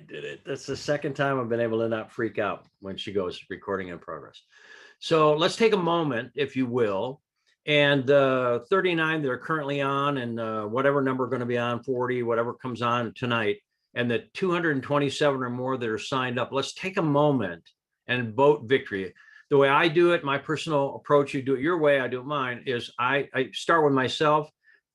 did it. That's the second time I've been able to not freak out when she goes recording in progress. So let's take a moment, if you will. And 39 that are currently on, and whatever number are going to be on, 40, whatever comes on tonight, and the 227 or more that are signed up, let's take a moment and vote victory. The way I do it, my personal approach, you do it your way, I do it mine, is I start with myself,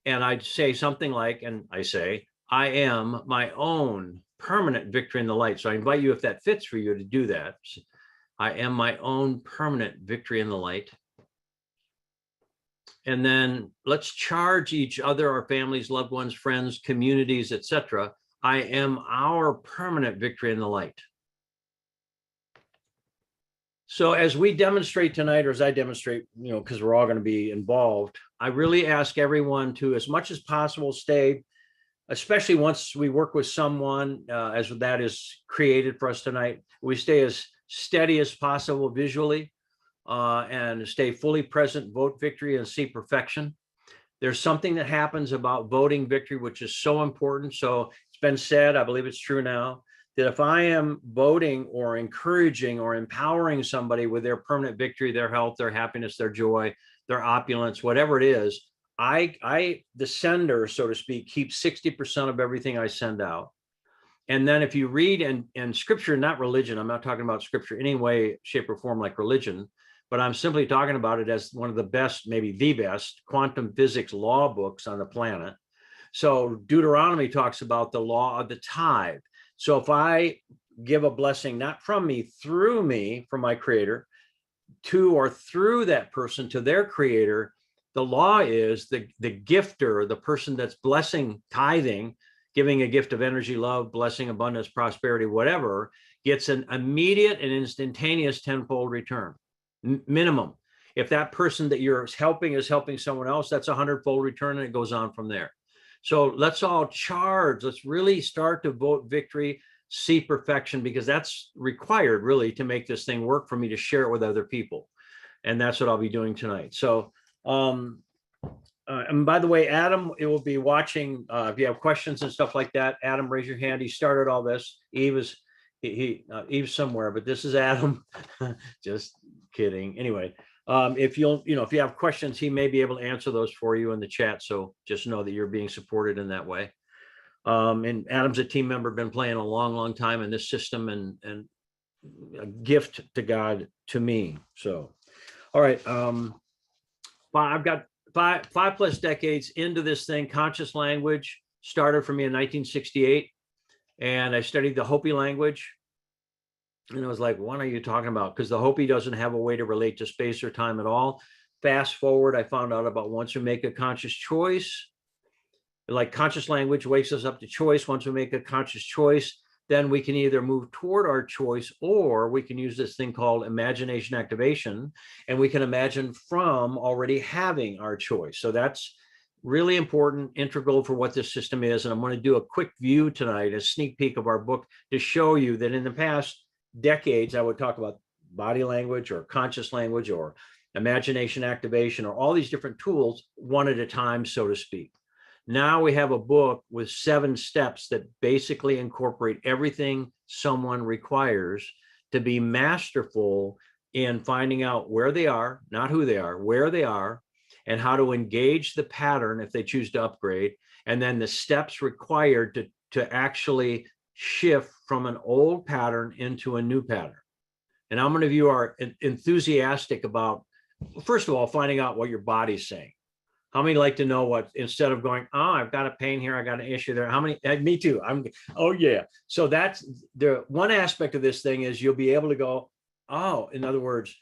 and I say something like, and I say, I am my own permanent victory in the light. So I invite you, if that fits for you, to do that. I am my own permanent victory in the light. And then let's charge each other, our families, loved ones, friends, communities, etc. I am our permanent victory in the light. So as we demonstrate tonight, or as I demonstrate, because we're all going to be involved, I really ask everyone to, as much as possible, stay, especially once we work with someone, as that is created for us tonight, we stay as steady as possible visually, and stay fully present, vote victory, and see perfection. There's something that happens about voting victory, which is so important. So it's been said, I believe it's true now, that if I am voting or encouraging or empowering somebody with their permanent victory, their health, their happiness, their joy, their opulence, whatever it is, I the sender, so to speak, keeps 60% of everything I send out. And then if you read in scripture, not religion, I'm not talking about scripture any way, shape, or form like religion, but I'm simply talking about it as one of the best, maybe the best, quantum physics law books on the planet. So Deuteronomy talks about the law of the tithe. So if I give a blessing, not from me, through me, from my creator, to or through that person to their creator, the law is the gifter, the person that's blessing, tithing, giving a gift of energy, love, blessing, abundance, prosperity, whatever, gets an immediate and instantaneous tenfold return, minimum. If that person that you're helping is helping someone else, that's 100-fold return, and it goes on from there. So let's all charge. Let's really start to vote victory, see perfection, because that's required really to make this thing work for me to share it with other people. And that's what I'll be doing tonight. So, and by the way, Adam, it will be watching. If you have questions and stuff like that, Adam, raise your hand. He started all this. Eve is Eve's somewhere, but this is Adam. Just kidding. Anyway, if if you have questions, he may be able to answer those for you in the chat. So just know that you're being supported in that way. And Adam's a team member, been playing a long time in this system, and a gift to God, to me. So, all right. I've got five plus decades into this thing. Conscious language started for me in 1968, and I studied the Hopi language. And I was like, what are you talking about? Because the Hopi doesn't have a way to relate to space or time at all. Fast forward, I found out about once we make a conscious choice, like conscious language wakes us up to choice. Once we make a conscious choice, then we can either move toward our choice, or we can use this thing called imagination activation, and we can imagine from already having our choice. So that's really important, integral for what this system is. And I'm going to do a quick view tonight, a sneak peek of our book, to show you that in the past decades, I would talk about body language or conscious language or imagination activation or all these different tools one at a time, so to speak. Now we have a book with 7 steps that basically incorporate everything someone requires to be masterful in finding out where they are, not who they are, where they are, and how to engage the pattern if they choose to upgrade, and then the steps required to actually shift from an old pattern into a new pattern. And how many of you are enthusiastic about, first of all, finding out what your body's saying? How many like to know what, instead of going, oh, I've got a pain here, I got an issue there. How many? Me too. Oh yeah. So that's the one aspect of this thing, is you'll be able to go, oh, in other words,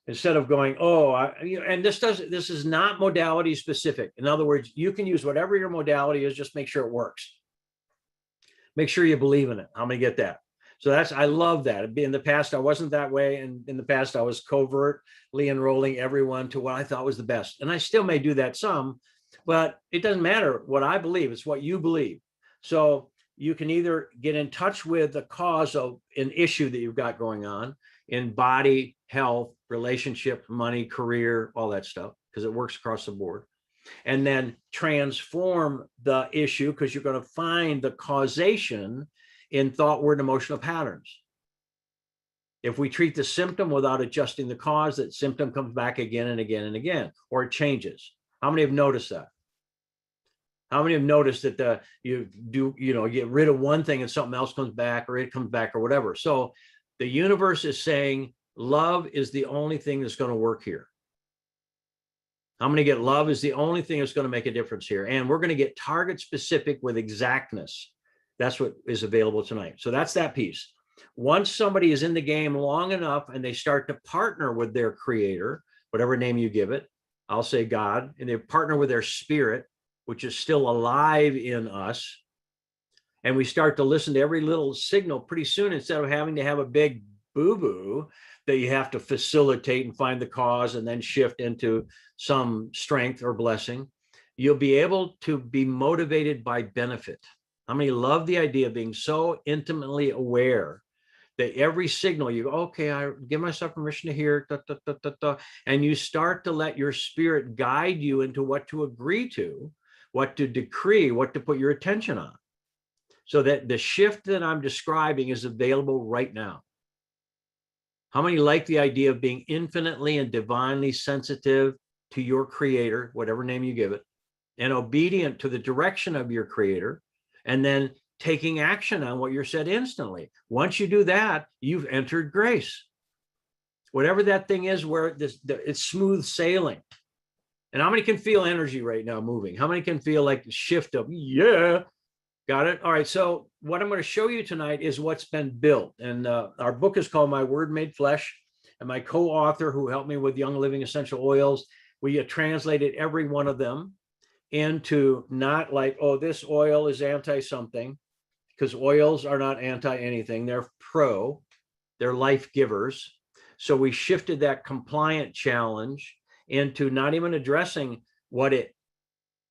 instead of going, oh, and this is not modality specific. In other words, you can use whatever your modality is, just make sure it works. Make sure you believe in it. How many get that? So I love that. In the past, I wasn't that way. And in the past, I was covertly enrolling everyone to what I thought was the best. And I still may do that some, but it doesn't matter what I believe. It's what you believe. So you can either get in touch with the cause of an issue that you've got going on in body, health, relationship, money, career, all that stuff, because it works across the board. And then transform the issue, because you're going to find the causation in thought, word, and emotional patterns. If we treat the symptom without adjusting the cause, that symptom comes back again and again and again, or it changes. How many have noticed that? How many have noticed that you get rid of one thing and something else comes back, or it comes back, or whatever? So the universe is saying love is the only thing that's going to work here. How many get love is the only thing that's going to make a difference here? And we're going to get target specific with exactness. That's what is available tonight. So that's that piece. Once somebody is in the game long enough and they start to partner with their creator, whatever name you give it, I'll say God, and they partner with their spirit, which is still alive in us, and we start to listen to every little signal, pretty soon, instead of having to have a big boo-boo that you have to facilitate and find the cause and then shift into some strength or blessing, you'll be able to be motivated by benefit. How many love the idea of being so intimately aware that every signal you go, okay, I give myself permission to hear, and you start to let your spirit guide you into what to agree to, what to decree, what to put your attention on. So that the shift that I'm describing is available right now. How many like the idea of being infinitely and divinely sensitive to your creator, whatever name you give it, and obedient to the direction of your creator, and then taking action on what you're said instantly? Once you do that, you've entered grace. Whatever that thing is, where it's smooth sailing. And how many can feel energy right now moving? How many can feel like the shift of, yeah, got it? All right. So what I'm going to show you tonight is what's been built. And our book is called My Word Made Flesh. And my co-author, who helped me with Young Living Essential Oils, we translated every one of them into not like, oh, this oil is anti-something, because oils are not anti-anything. They're pro. They're life givers. So we shifted that compliant challenge into not even addressing what it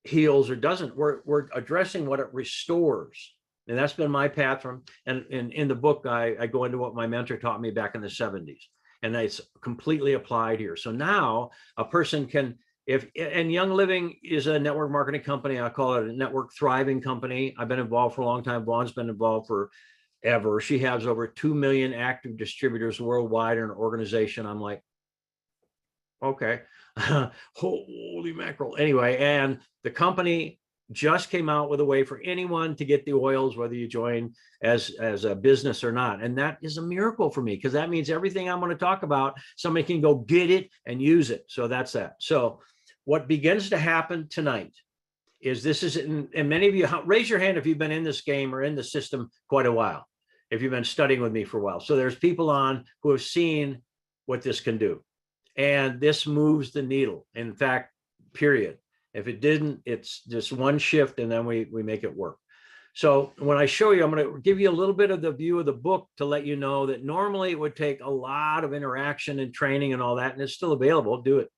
heals or doesn't. We're addressing what it restores. And that's been my path from, and in the book, I go into what my mentor taught me back in the 70s. And it's completely applied here. So now a person can, and Young Living is a network marketing company. I call it a network thriving company. I've been involved for a long time. Vaughn's been involved forever. She has over 2 million active distributors worldwide in an organization. I'm like, okay, holy mackerel. Anyway, and the company just came out with a way for anyone to get the oils, whether you join as a business or not. And that is a miracle for me, because that means everything I'm going to talk about, somebody can go get it and use it. So that's that. So what begins to happen tonight is this is, and many of you, raise your hand if you've been in this game or in the system quite a while, if you've been studying with me for a while. So there's people on who have seen what this can do. And this moves the needle. In fact, period. If it didn't, it's just one shift and then we make it work. So when I show you, I'm going to give you a little bit of the view of the book to let you know that normally it would take a lot of interaction and training and all that, and it's still available. Do it.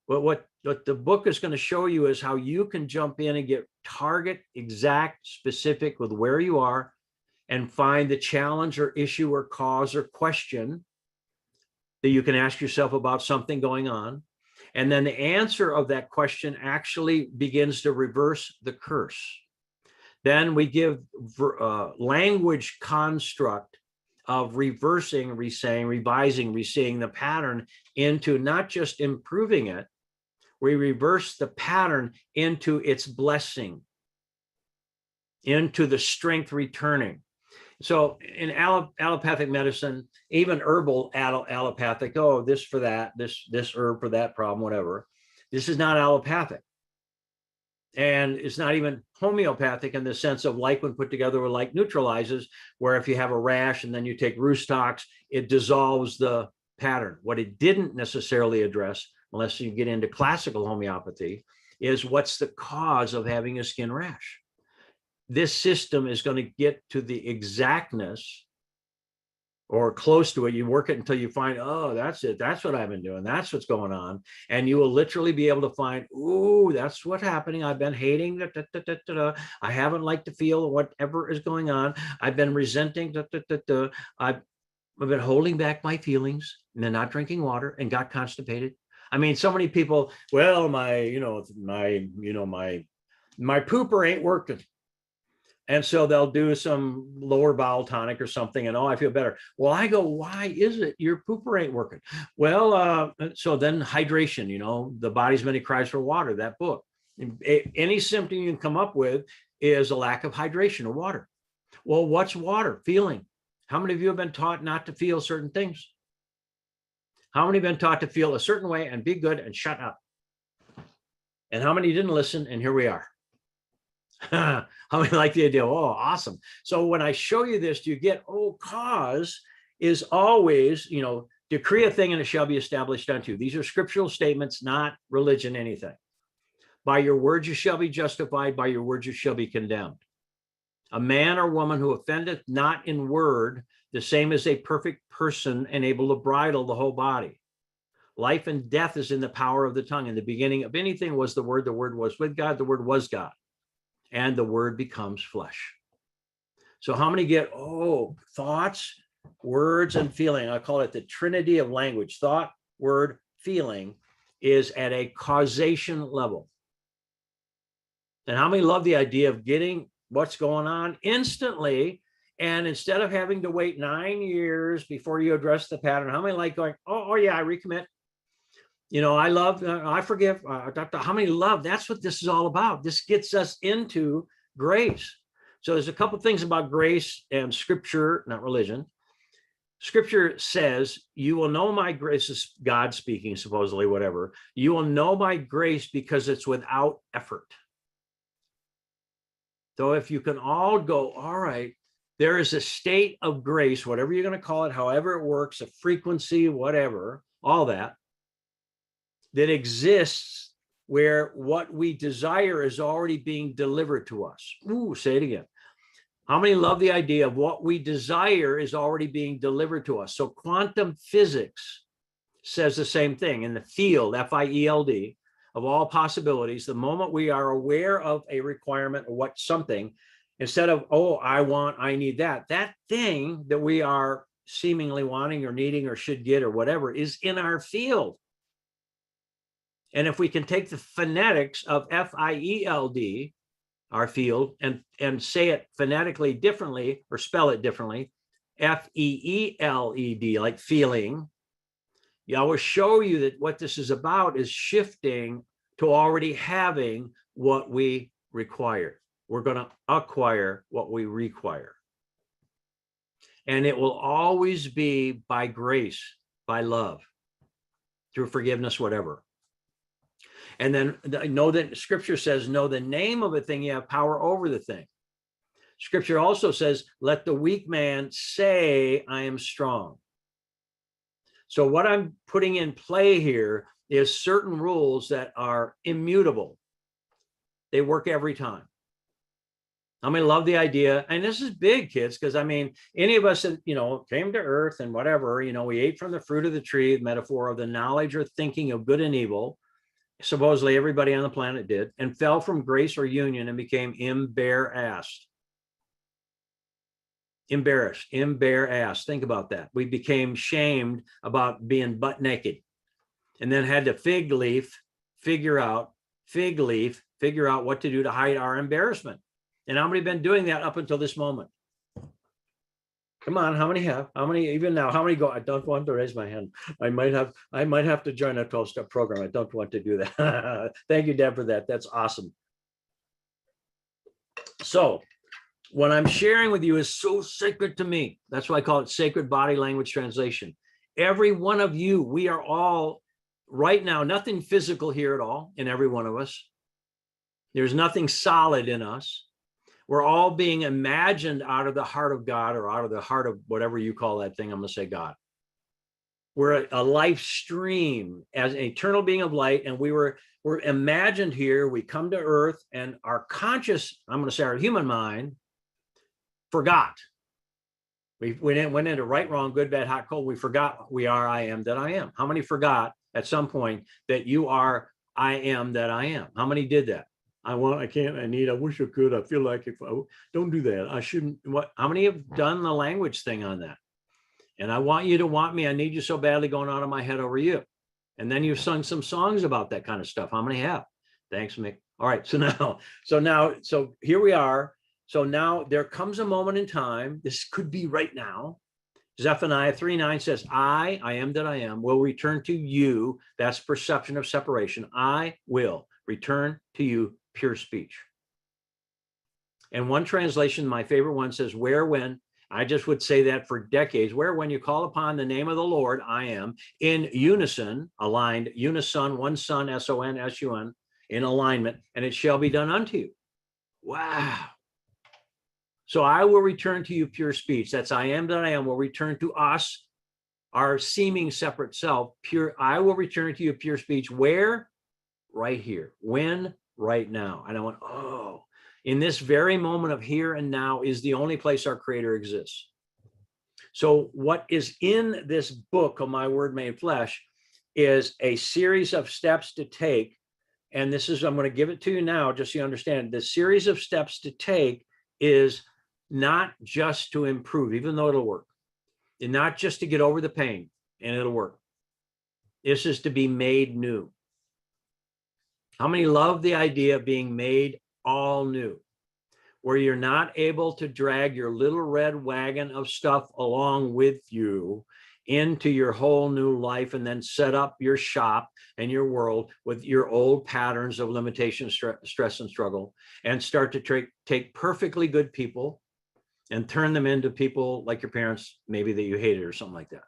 But what the book is going to show you is how you can jump in and get target, exact, specific with where you are and find the challenge or issue or cause or question that you can ask yourself about something going on. And then the answer of that question actually begins to reverse the curse. Then we give language construct of reversing, resaying, revising, reseeing the pattern into not just improving it, we reverse the pattern into its blessing, into the strength returning. So in allopathic medicine, even herbal allopathic, oh, this for that, this herb for that problem, whatever. This is not allopathic. And it's not even homeopathic in the sense of like when put together with like neutralizes, where if you have a rash and then you take Rustox, it dissolves the pattern. What it didn't necessarily address, unless you get into classical homeopathy, is what's the cause of having a skin rash. This system is going to get to the exactness or close to it. You work it until you find, oh, that's it. That's what I've been doing. That's what's going on. And you will literally be able to find, ooh, that's what's happening. I've been hating. I haven't liked to feel whatever is going on. I've been resenting. I've been holding back my feelings and then not drinking water and got constipated. I mean, so many people, well, my pooper ain't working. And so they'll do some lower bowel tonic or something, and oh, I feel better. Well, I go, why is it your pooper ain't working? Well, so then hydration, the body's many cries for water, that book. Any symptom you can come up with is a lack of hydration or water. Well, what's water? Feeling. How many of you have been taught not to feel certain things? How many have been taught to feel a certain way and be good and shut up? And how many didn't listen? And here we are. How many like the idea? Oh, awesome. So when I show you this, you get, cause is always, decree a thing and it shall be established unto you. These are scriptural statements, not religion, anything. By your words you shall be justified, by your words you shall be condemned. A man or woman who offendeth not in word, the same as a perfect person and able to bridle the whole body. Life and death is in the power of the tongue. In the beginning of anything was the word was with God, the word was God. And the word becomes flesh. So how many get, thoughts, words, and feeling? I call it the trinity of language. Thought, word, feeling is at a causation level. And how many love the idea of getting what's going on instantly? And instead of having to wait 9 years before you address the pattern, how many like going, oh yeah, I recommit. I love, I forgive. How many love? That's what this is all about. This gets us into grace. So there's a couple of things about grace and scripture, not religion. Scripture says, you will know my grace, is God speaking, supposedly, whatever. You will know my grace because it's without effort. So if you can all go, all right, there is a state of grace, whatever you're going to call it, however it works, a frequency, whatever, all that exists where what we desire is already being delivered to us. Ooh, say it again. How many love the idea of what we desire is already being delivered to us? So quantum physics says the same thing. In the field, F-I-E-L-D, of all possibilities, the moment we are aware of a requirement or what something, instead of, I need that thing that we are seemingly wanting or needing or should get or whatever is in our field. And if we can take the phonetics of F-I-E-L-D, our field, and say it phonetically differently or spell it differently, F-E-E-L-E-D, like feeling, I will show you that what this is about is shifting to already having what we require. We're going to acquire what we require. And it will always be by grace, by love, through forgiveness, whatever. And then know that scripture says, know the name of a thing, you have power over the thing. Scripture also says, let the weak man say, I am strong. So what I'm putting in play here is certain rules that are immutable. They work every time. I mean, love the idea. And this is big, kids, because any of us that, came to earth and whatever, we ate from the fruit of the tree, the metaphor of the knowledge or thinking of good and evil. Supposedly everybody on the planet did, and fell from grace or union and became embarrassed. Think about that. We became shamed about being butt naked, and then had to fig leaf figure out what to do to hide our embarrassment. And how many have been doing that up until this moment? Come on, how many have? How many even now? How many go? I don't want to raise my hand. I might have to join a 12-step program. I don't want to do that. Thank you, Deb, for that. That's awesome. So what I'm sharing with you is so sacred to me. That's why I call it sacred body language translation. Every one of you, we are all right now, nothing physical here at all in every one of us. There's nothing solid in us. We're all being imagined out of the heart of God, or out of the heart of whatever you call that thing. I'm going to say God. We're a life stream as an eternal being of light. And we're imagined here. We come to earth, and our conscious, I'm going to say our human mind, forgot. We went into right, wrong, good, bad, hot, cold. We forgot we are I am that I am. How many forgot at some point that you are I am that I am? How many did that? I can't, I need, I wish I could. I feel like if I don't do that, I shouldn't. How many have done the language thing on that? And I want you to want me. I need you so badly going out of my head over you. And then you've sung some songs about that kind of stuff. How many have? Thanks, Mick. All right. So here we are. So now there comes a moment in time, this could be right now. Zephaniah 3:9 says, I am that I am, will return to you. That's perception of separation. I will return to you pure speech. And one translation, my favorite one, says, where, when, I just would say that for decades, where, when you call upon the name of the Lord, I am, in unison, aligned, unison, one son, S-O-N, S-U-N, in alignment, and it shall be done unto you. Wow. So I will return to you pure speech. That's I am that I am will return to us, our seeming separate self, pure. I will return to you pure speech. Where? Right here. When? Right now. And I went, oh, in this very moment of here and now is the only place our Creator exists. So what is in this book of My Word Made Flesh is a series of steps to take. And this is, I'm going to give it to you now, just so you understand. The series of steps to take is not just to improve, even though it'll work, and not just to get over the pain, and it'll work. This is to be made new. How many love the idea of being made all new, where you're not able to drag your little red wagon of stuff along with you into your whole new life and then set up your shop and your world with your old patterns of limitation, stress, and struggle, and start to take perfectly good people and turn them into people like your parents, maybe that you hated or something like that.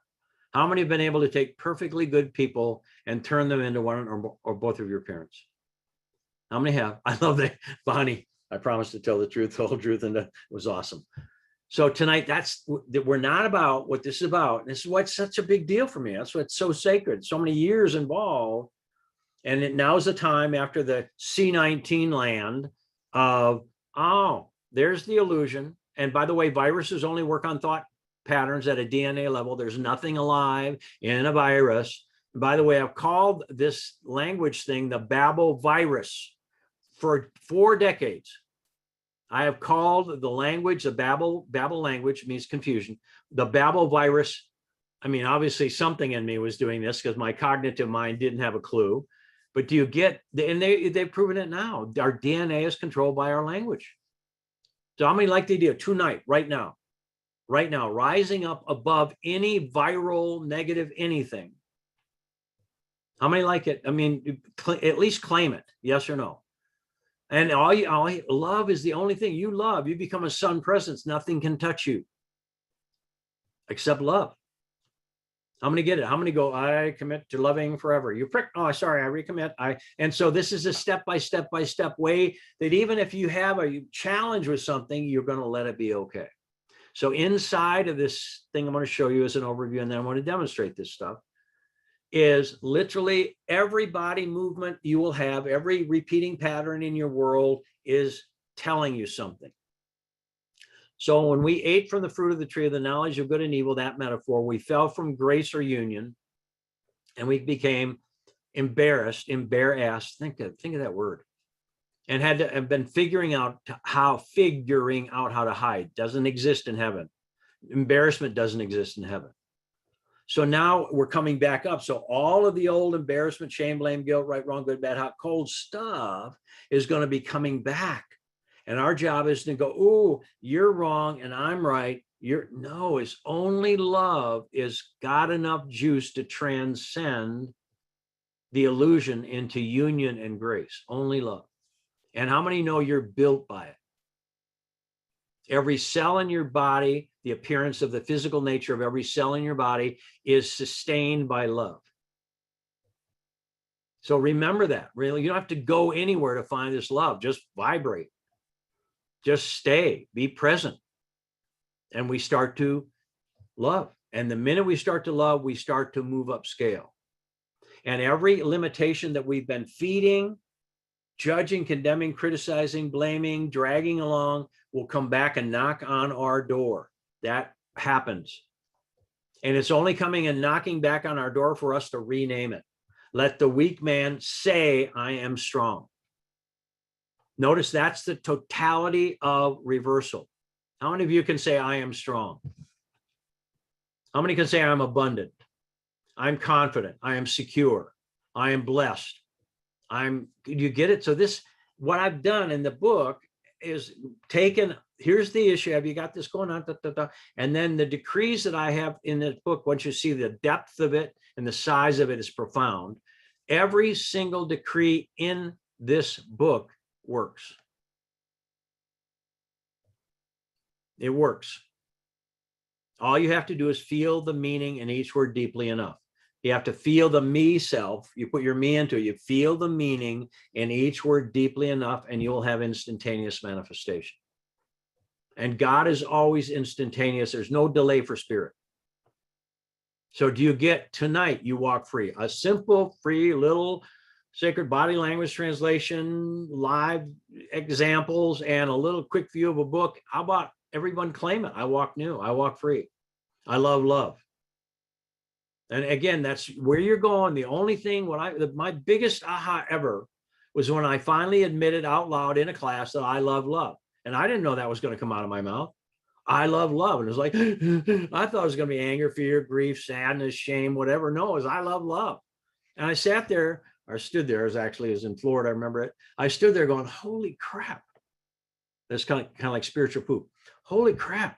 How many have been able to take perfectly good people and turn them into one or both of your parents? How many have? I love that, Bonnie. I promised to tell the truth, the whole truth, and it was awesome. So tonight, we're not about what this is about. This is why it's such a big deal for me. That's why it's so sacred. So many years involved, and now's the time after the C19 land of, oh, there's the illusion. And by the way, viruses only work on thought patterns at a DNA level. There's nothing alive in a virus. And by the way, I've called this language thing the Babel virus for 4 decades. I have called the language, the Babel language means confusion, the Babel virus. I mean, obviously something in me was doing this because my cognitive mind didn't have a clue. But do you get, and they've proven it now, our DNA is controlled by our language. So how many like the idea tonight, right now, rising up above any viral negative anything? How many like it? I mean, at least claim it, yes or no? And love is the only thing you love. You become a sun presence. Nothing can touch you except love. How many get it? How many go, I commit to loving forever? You prick, oh, sorry, I recommit. And so this is a step-by-step way that even if you have a challenge with something, you're going to let it be okay. So inside of this thing I'm going to show you as an overview, and then I want to demonstrate this stuff, is literally every body movement you will have, every repeating pattern in your world is telling you something. So when we ate from the fruit of the tree of the knowledge of good and evil, that metaphor, we fell from grace or union, and we became embarrassed, think of that word, and had to have been figuring out how to hide. Doesn't exist in heaven. Embarrassment doesn't exist in heaven. So now we're coming back up. So all of the old embarrassment, shame, blame, guilt, right, wrong, good, bad, hot, cold stuff is going to be coming back. And our job is to go, oh, you're wrong and I'm right. No, it's only love is got enough juice to transcend the illusion into union and grace. Only love. And how many know you're built by it? Every cell in your body, the appearance of the physical nature of every cell in your body is sustained by love. So remember that. Really, you don't have to go anywhere to find this love. Just vibrate. Just stay, be present. And we start to love. And the minute we start to love, we start to move up scale. And every limitation that we've been feeding, judging, condemning, criticizing, blaming, dragging along will come back and knock on our door. That happens. And it's only coming and knocking back on our door for us to rename it. Let the weak man say, I am strong. Notice that's the totality of reversal. How many of you can say, I am strong? How many can say, I'm abundant? I'm confident. I am secure. I am blessed. You get it? So this, what I've done in the book is taken here's the issue. Have you got this going on? Da, da, da. And then the decrees that I have in this book, once you see the depth of it and the size of it is profound, every single decree in this book works. It works. All you have to do is feel the meaning in each word deeply enough. You have to feel the me self. You put your me into it. You feel the meaning in each word deeply enough, and you'll have instantaneous manifestation. And God is always instantaneous. There's no delay for spirit. So do you get tonight, you walk free? A simple, free little sacred body language translation, live examples, and a little quick view of a book. How about everyone claim it? I walk new. I walk free. I love love. And again, that's where you're going. The only thing, my biggest aha ever was when I finally admitted out loud in a class that I love love. And I didn't know that was going to come out of my mouth. I love love. And it was like, I thought it was going to be anger, fear, grief, sadness, shame, whatever. No, it was I love love. And I sat there, or stood there, it was in Florida, I remember it. I stood there going, holy crap. That's kind of like spiritual poop. Holy crap.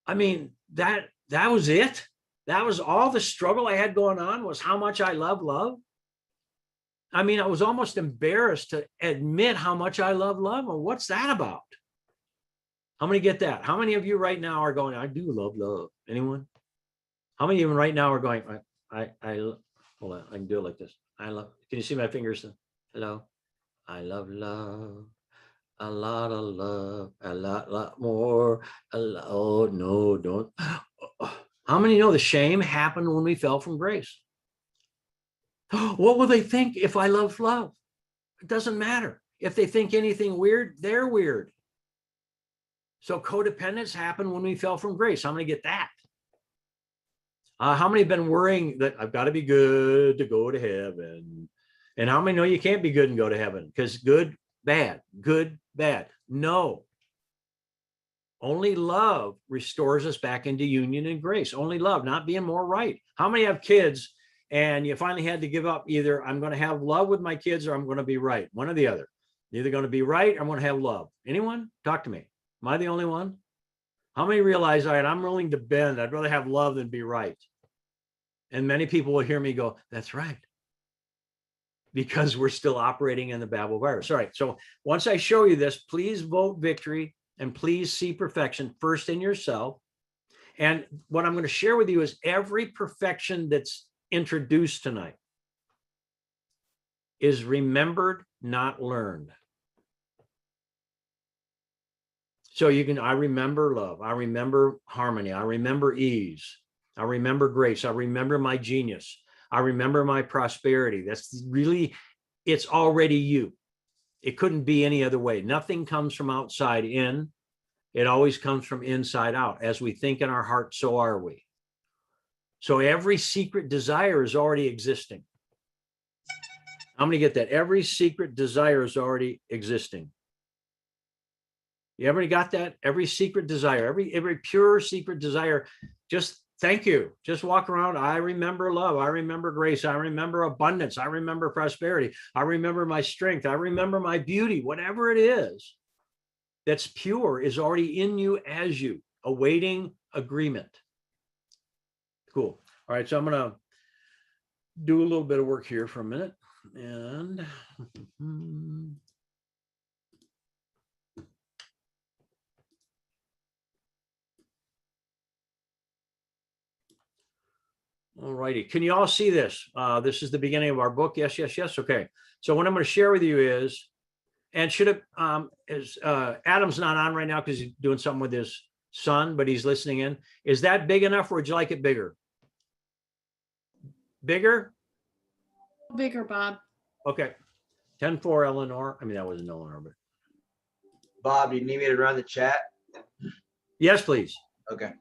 I mean, that was it. That was all the struggle I had going on, was how much I love love. I mean, I was almost embarrassed to admit how much I love love. Well, what's that about? How many get that? How many of you right now are going, I do love love? Anyone? How many of you right now are going, I hold on, I can do it like this. Can you see my fingers? Hello. I love love. A lot of love, a lot more. Oh, no, don't. How many know the shame happened when we fell from grace? What will they think if I love love? It doesn't matter. If they think anything weird, they're weird. So codependence happened when we fell from grace. How many get that? How many have been worrying that I've got to be good to go to heaven? And how many know you can't be good and go to heaven? Because good, bad, good, bad. No. Only love restores us back into union and grace. Only love, not being more right. How many have kids and you finally had to give up? Either I'm going to have love with my kids or I'm going to be right. One or the other. I'm either going to be right or I'm going to have love. Anyone? Talk to me. Am I the only one? How many realize, all right, I'm willing to bend. I'd rather have love than be right. And many people will hear me go, that's right. Because we're still operating in the Babel virus. All right. So once I show you this, please vote victory and please see perfection first in yourself. And what I'm going to share with you is every perfection that's introduced tonight is remembered, not learned. So I remember love. I remember harmony. I remember ease. I remember grace. I remember my genius. I remember my prosperity. That's really, it's already you. It couldn't be any other way. Nothing comes from outside in. It always comes from inside out. As we think in our heart, so are we. So every secret desire is already existing. I'm going to get that. Every secret desire is already existing. You ever got that? Every secret desire, every pure secret desire, just thank you. Just walk around. I remember love. I remember grace. I remember abundance. I remember prosperity. I remember my strength. I remember my beauty. Whatever it is that's pure is already in you as you, awaiting agreement. Cool. All right. So I'm going to do a little bit of work here for a minute. And all righty. Can you all see this? This is the beginning of our book. Yes, yes, yes. Okay. So what I'm going to share with you is, and should it, Adam's not on right now because he's doing something with his son, but he's listening in. Is that big enough or would you like it bigger? Bigger? Bigger, Bob. Okay. 10-4, Eleanor. I mean, that wasn't Eleanor, but. Bob, you need me to run the chat? Yes, please. Okay.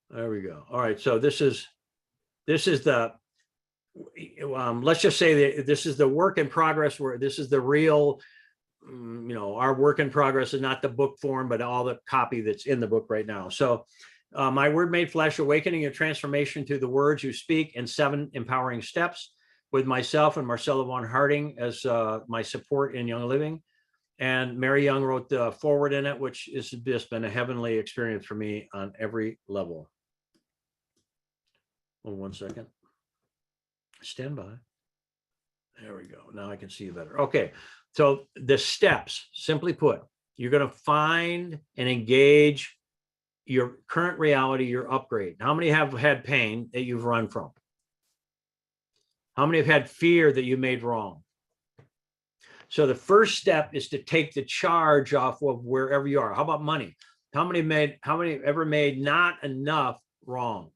There we go. All right. So this is the, let's just say that this is the work in progress, where this is the real, our work in progress is not the book form, but all the copy that's in the book right now. So my word made flesh, awakening your transformation through the words you speak in 7 empowering steps. with myself and Marcella von Harding as my support in Young Living. And Mary Young wrote the foreword in it, which has just been a heavenly experience for me on every level. Hold 1 second. Stand by. There we go. Now I can see you better. Okay. So the steps, simply put, you're going to find and engage your current reality, your upgrade. How many have had pain that you've run from? How many have had fear that you made wrong? So the first step is to take the charge off of wherever you are. How about money? How many ever made not enough wrong?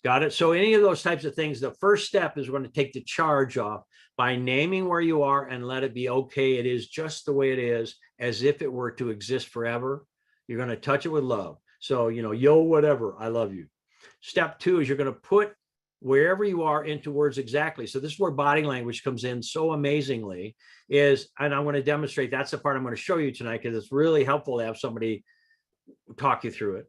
Got it? So any of those types of things, the first step is we're going to take the charge off by naming where you are and let it be okay. It is just the way it is, as if it were to exist forever. You're going to touch it with love. So, yo, whatever, I love you. Step 2 is you're going to put wherever you are into words exactly. So this is where body language comes in so amazingly and I'm going to demonstrate. That's the part I'm going to show you tonight, because it's really helpful to have somebody talk you through it.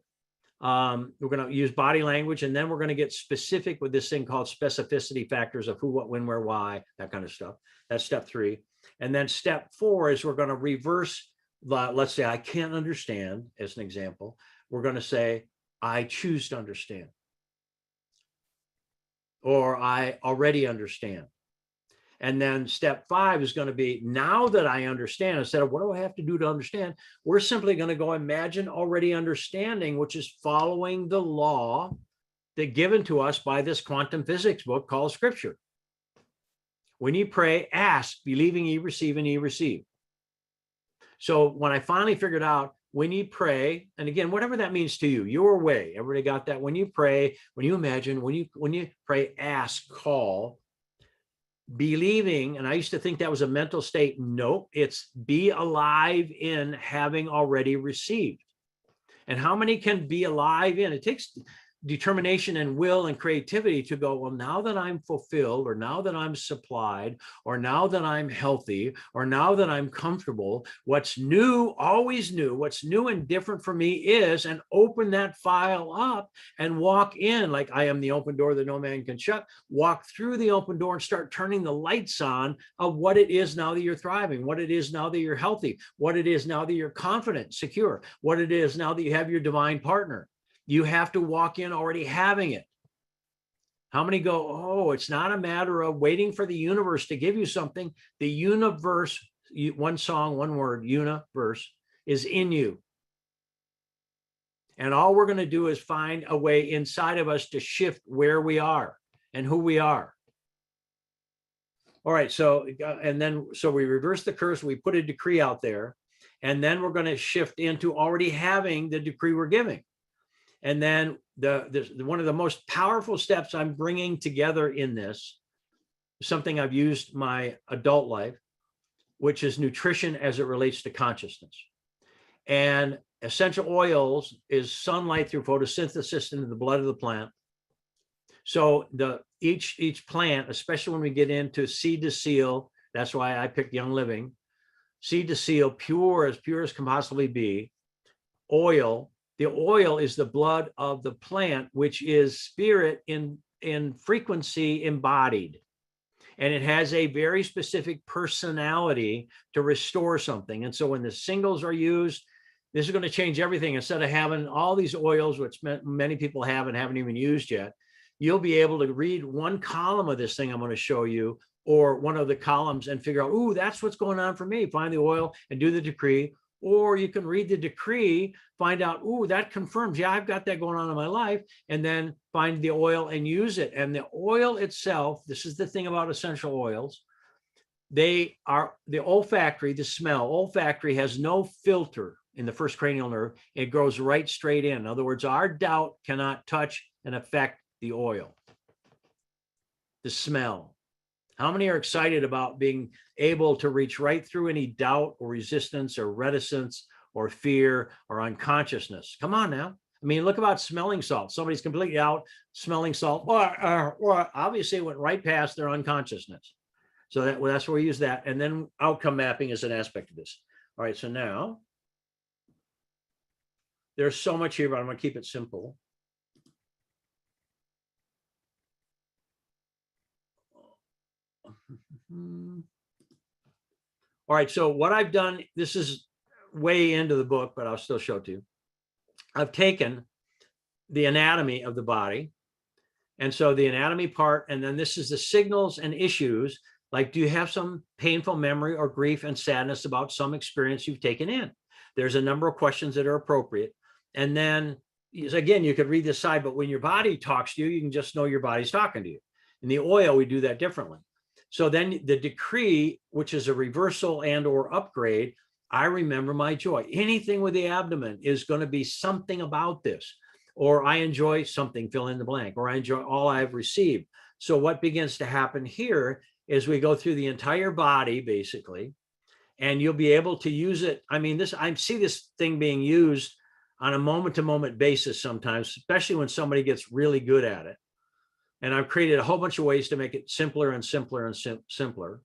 We're going to use body language, and then we're going to get specific with this thing called specificity factors of who, what, when, where, why, that kind of stuff. That's step 3. And then step 4 is we're going to reverse let's say I can't understand, as an example. We're going to say, I choose to understand. Or I already understand. And then step 5 is going to be, now that I understand, instead of what do I have to do to understand, we're simply going to go imagine already understanding, which is following the law that given to us by this quantum physics book called Scripture. When you pray, ask, believing ye receive and ye receive. So when I finally figured out, when you pray, and again, whatever that means to you, your way, everybody got that? When you pray, when you imagine, when you pray, ask, call, believing, and I used to think that was a mental state. Nope, it's be alive in having already received. And how many can be alive in? It takes determination and will and creativity to go, well, now that I'm fulfilled, or now that I'm supplied, or now that I'm healthy, or now that I'm comfortable, what's new, always new, what's new and different for me is, and open that file up and walk in like I am the open door that no man can shut. Walk through the open door and start turning the lights on of what it is now that you're thriving, what it is now that you're healthy, what it is now that you're confident, secure, what it is now that you have your divine partner. You have to walk in already having it. How many go, oh, it's not a matter of waiting for the universe to give you something. The universe, one song, one word, universe, is in you. And all we're going to do is find a way inside of us to shift where we are and who we are. All right, so we reverse the curse, we put a decree out there, and then we're going to shift into already having the decree we're giving. And then one of the most powerful steps I'm bringing together in this, something I've used my adult life, which is nutrition as it relates to consciousness. And essential oils is sunlight through photosynthesis into the blood of the plant. So each plant, especially when we get into seed to seal, that's why I picked Young Living, seed to seal, pure as can possibly be, oil. The oil is the blood of the plant, which is spirit in frequency embodied. And it has a very specific personality to restore something. And so when the singles are used, this is going to change everything. Instead of having all these oils, which many people have and haven't even used yet, you'll be able to read one column of this thing I'm going to show you, or one of the columns, and figure out, ooh, that's what's going on for me. Find the oil and do the decree. Or you can read the decree, find out, ooh, that confirms, yeah, I've got that going on in my life, and then find the oil and use it. And the oil itself, this is the thing about essential oils, they are the olfactory, the smell. Olfactory has no filter in the first cranial nerve. It goes right straight in. In other words, our doubt cannot touch and affect the oil, the smell. How many are excited about being able to reach right through any doubt or resistance or reticence or fear or unconsciousness? Come on now. I mean, look about smelling salt. Somebody's completely out smelling salt. Obviously it went right past their unconsciousness. So that's where we use that. And then outcome mapping is an aspect of this. All right, so now there's so much here, but I'm going to keep it simple. All right, so what I've done, this is way into the book, but I'll still show it to you. I've taken the anatomy of the body. And so the anatomy part, and then this is the signals and issues. Like, do you have some painful memory or grief and sadness about some experience you've taken in? There's a number of questions that are appropriate. And then, again, you could read this side, but when your body talks to you, you can just know your body's talking to you. In the oil, we do that differently. So then the decree, which is a reversal and or upgrade, I remember my joy. Anything with the abdomen is going to be something about this. Or I enjoy something, fill in the blank, or I enjoy all I've received. So what begins to happen here is we go through the entire body, basically, and you'll be able to use it. I mean, I see this thing being used on a moment-to-moment basis sometimes, especially when somebody gets really good at it. And I've created a whole bunch of ways to make it simpler and simpler and simpler.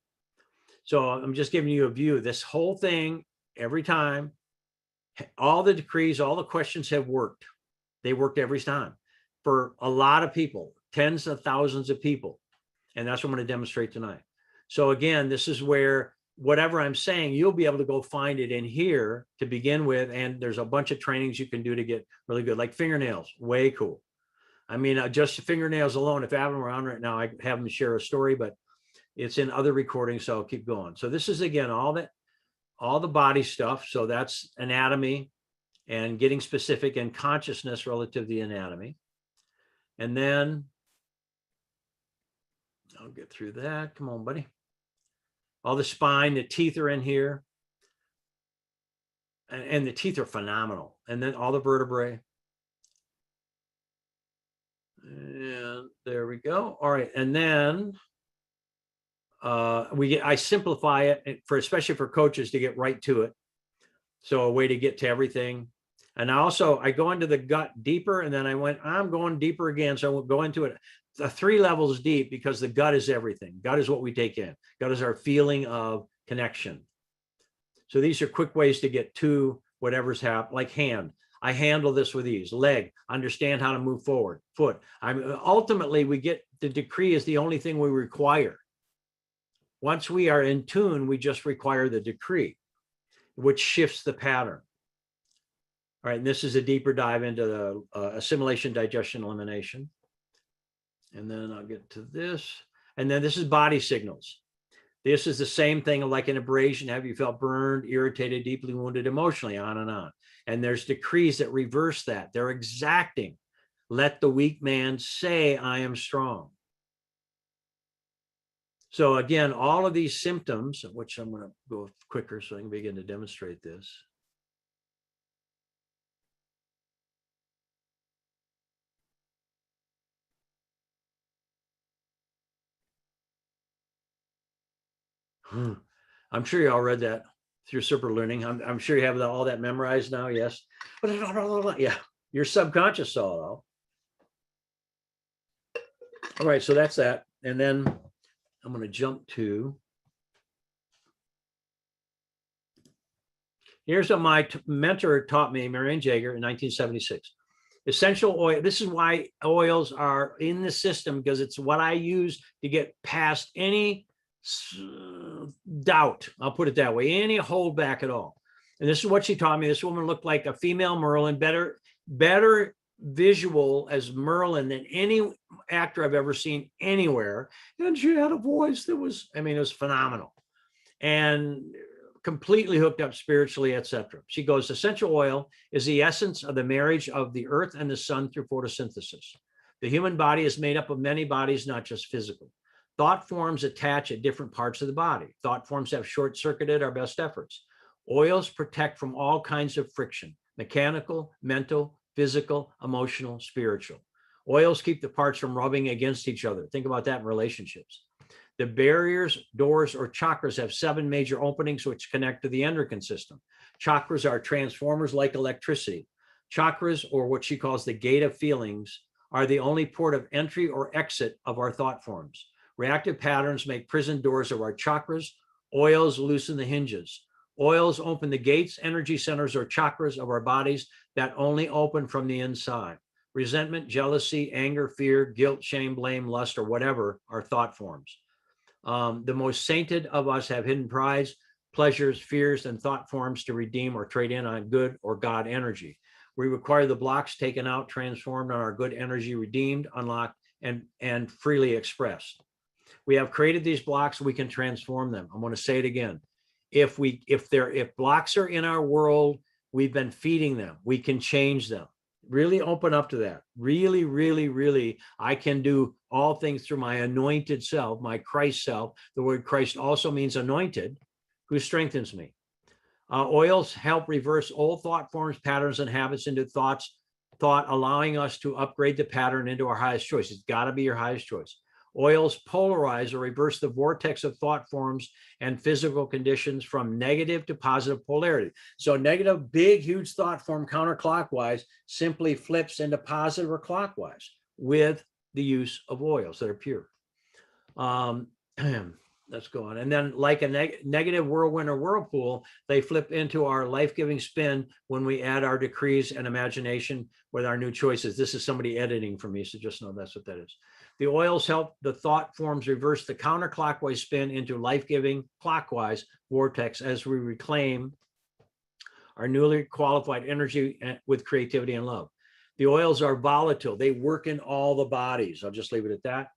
So I'm just giving you a view. This whole thing, every time, all the decrees, all the questions have worked. They worked every time for a lot of people, tens of thousands of people. And that's what I'm going to demonstrate tonight. So again, this is where whatever I'm saying, you'll be able to go find it in here to begin with. And there's a bunch of trainings you can do to get really good, like fingernails, way cool. I mean, just fingernails alone, if I have them around right now, I have them share a story, but it's in other recordings, so I'll keep going. So this is, again, all the body stuff. So that's anatomy and getting specific and consciousness relative to the anatomy. And then I'll get through that. Come on, buddy. All the spine, the teeth are in here. And the teeth are phenomenal. And then all the vertebrae. And there we go. All right. And then I simplify it especially for coaches to get right to it. So a way to get to everything. And I go into the gut deeper, and then I'm going deeper again. So I won't go into it 3 levels deep, because the gut is everything. Gut is what we take in. Gut is our feeling of connection. So these are quick ways to get to whatever's happening, like hand. I handle this with ease. Leg, understand how to move forward. Foot. Ultimately, we get the decree is the only thing we require. Once we are in tune, we just require the decree, which shifts the pattern. All right, and this is a deeper dive into the assimilation, digestion, elimination. And then I'll get to this. And then this is body signals. This is the same thing like an abrasion. Have you felt burned, irritated, deeply wounded emotionally, on and on. And there's decrees that reverse that. They're exacting. Let the weak man say, I am strong. So again, all of these symptoms, which I'm going to go quicker so I can begin to demonstrate this. I'm sure you all read that through super learning. I'm sure you have all that memorized now. Yes. Yeah. Your subconscious saw it all. All right. So that's that. And then I'm going to jump to. Here's what my mentor taught me, Marianne Jaeger, in 1976. Essential oil. This is why oils are in the system, because it's what I use to get past any doubt. I'll put it that way. Any holdback at all. And this is what she taught me. This woman looked like a female Merlin, better visual as Merlin than any actor I've ever seen anywhere. And she had a voice that was, it was phenomenal. And completely hooked up spiritually, etc. She goes, essential oil is the essence of the marriage of the earth and the sun through photosynthesis. The human body is made up of many bodies, not just physical. Thought forms attach at different parts of the body. Thought forms have short-circuited our best efforts. Oils protect from all kinds of friction, mechanical, mental, physical, emotional, spiritual. Oils keep the parts from rubbing against each other. Think about that in relationships. The barriers, doors, or chakras have 7 major openings which connect to the endocrine system. Chakras are transformers like electricity. Chakras, or what she calls the gate of feelings, are the only port of entry or exit of our thought forms. Reactive patterns make prison doors of our chakras. Oils loosen the hinges. Oils open the gates, energy centers, or chakras of our bodies that only open from the inside. Resentment, jealousy, anger, fear, guilt, shame, blame, lust, or whatever are thought forms. The most sainted of us have hidden prides, pleasures, fears, and thought forms to redeem or trade in on good or God energy. We require the blocks taken out, transformed, on our good energy redeemed, unlocked, and freely expressed. We have created these blocks, we can transform them. I'm going to say it again. If blocks are in our world, we've been feeding them, we can change them. Really open up to that. Really, really, really, I can do all things through my anointed self, my Christ self. The word Christ also means anointed, who strengthens me. Oils help reverse old thought forms, patterns, and habits into thought, allowing us to upgrade the pattern into our highest choice. It's got to be your highest choice. Oils polarize or reverse the vortex of thought forms and physical conditions from negative to positive polarity. So negative, big, huge thought form counterclockwise simply flips into positive or clockwise with the use of oils that are pure. Let's go on. And then like a negative whirlwind or whirlpool, they flip into our life-giving spin when we add our decrees and imagination with our new choices. This is somebody editing for me, so just know that's what that is. The oils help the thought forms reverse the counterclockwise spin into life-giving clockwise vortex as we reclaim our newly qualified energy with creativity and love. The oils are volatile. They work in all the bodies. I'll just leave it at that.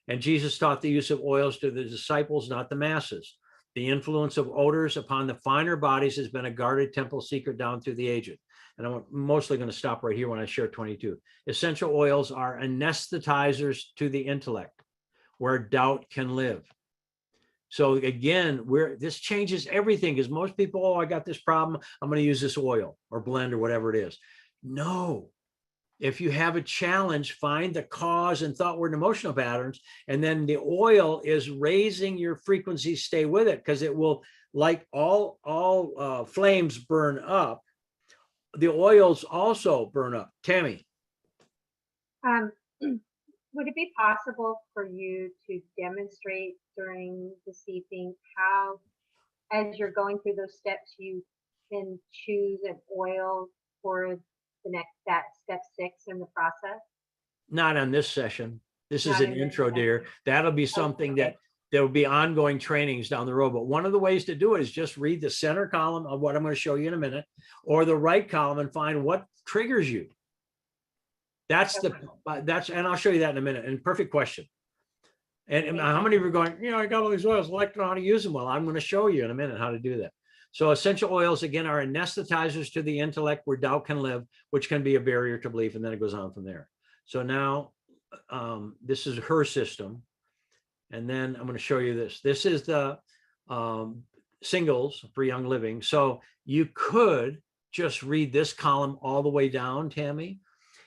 And Jesus taught the use of oils to the disciples, not the masses. The influence of odors upon the finer bodies has been a guarded temple secret down through the ages. And I'm mostly going to stop right here when I share 22. Essential oils are anesthetizers to the intellect, where doubt can live. So again, this changes everything, because most people, oh, I got this problem, I'm going to use this oil or blend or whatever it is. No. If you have a challenge, find the cause and thought, word, and emotional patterns, and then the oil is raising your frequency. Stay with it, because it will, like all flames burn up, the oils also burn up. Tammy. Would it be possible for you to demonstrate during this evening how, as you're going through those steps, you can choose an oil for that step 6 in the process? Not on this session. This is Not an in this intro, dear. session. That'll be something that there will be ongoing trainings down the road. But one of the ways to do it is just read the center column of what I'm going to show you in a minute, or the right column, and find what triggers you. That's Okay. and I'll show you that in a minute. And perfect question. And how many of you are going, I got all these oils, I'd like to know how to use them. Well, I'm going to show you in a minute how to do that. So essential oils, again, are anesthetizers to the intellect where doubt can live, which can be a barrier to belief. And then it goes on from there. So now this is her system. And then I'm going to show you this. This is the singles for Young Living. So you could just read this column all the way down, Tammy.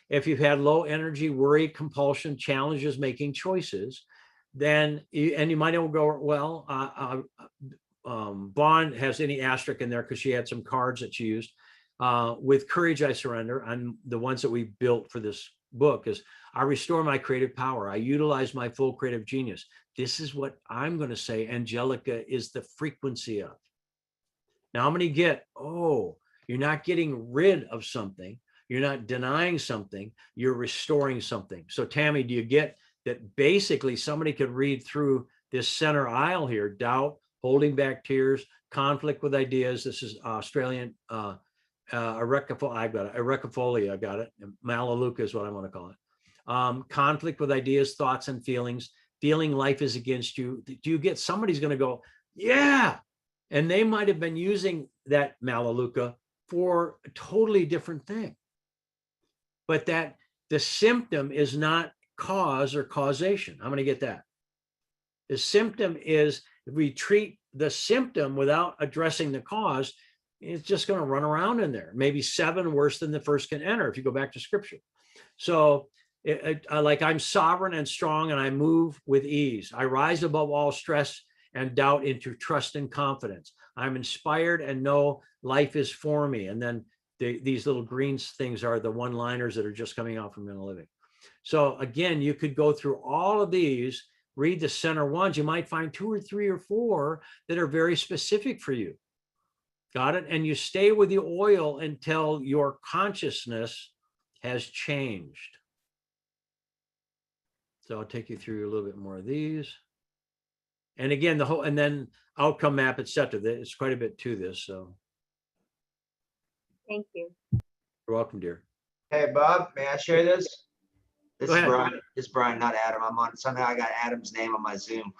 If you've had low energy, worry, compulsion, challenges, making choices, then you might go, well, Vaughn has any asterisk in there because she had some cards that she used. With courage, I surrender. And the ones that we built for this book is I restore my creative power. I utilize my full creative genius. This is what I'm going to say Angelica is the frequency of. Now I'm going to get, you're not getting rid of something. You're not denying something. You're restoring something. So Tammy, do you get that basically somebody could read through this center aisle here, doubt, holding back tears, conflict with ideas. This is Australian Ericofolia. I got it. Melaleuca is what I want to call it. Conflict with ideas, thoughts, and feelings. Feeling life is against you. Do you get somebody's going to go, yeah. And they might have been using that Melaleuca for a totally different thing. But that the symptom is not cause or causation. I'm going to get that. The symptom is, if we treat the symptom without addressing the cause, it's just going to run around in there. Maybe 7 worse than the first can enter if you go back to scripture. So like I'm sovereign and strong, and I move with ease. I rise above all stress and doubt into trust and confidence. I'm inspired and know life is for me. And then these little green things are the one-liners that are just coming out from Inner Living. So again, you could go through all of these, read the center ones. You might find 2 or 3 or 4 that are very specific for you. Got it? And you stay with the oil until your consciousness has changed. So I'll take you through a little bit more of these. And again, and then outcome map, etc. There's quite a bit to this. So Thank you. you're welcome, dear. Hey, Bob, may I share this? This Go is ahead. Brian. This is Brian, not Adam. Somehow I got Adam's name on my Zoom.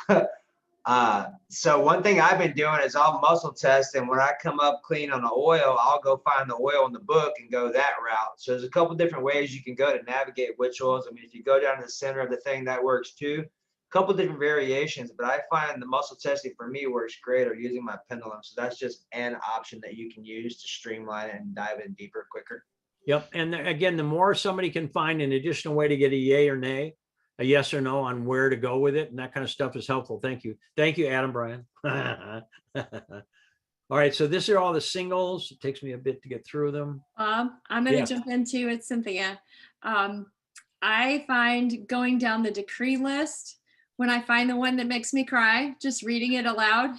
So one thing I've been doing is I'll muscle test, and when I come up clean on the oil, I'll go find the oil in the book and go that route. So there's a couple different ways you can go to navigate which oils. I mean, if you go down to the center of the thing, that works too. A couple different variations, but I find the muscle testing for me works great, or using my pendulum. So that's just an option that you can use to streamline it and dive in deeper, quicker. Yep. And again, the more somebody can find an additional way to get a yay or nay, a yes or no on where to go with it, and that kind of stuff is helpful. Thank you. Thank you, Adam, Brian. All right. So this are all the singles. It takes me a bit to get through them. I'm going to Yeah. jump into it, Cynthia. I find going down the decree list, when I find the one that makes me cry, just reading it aloud,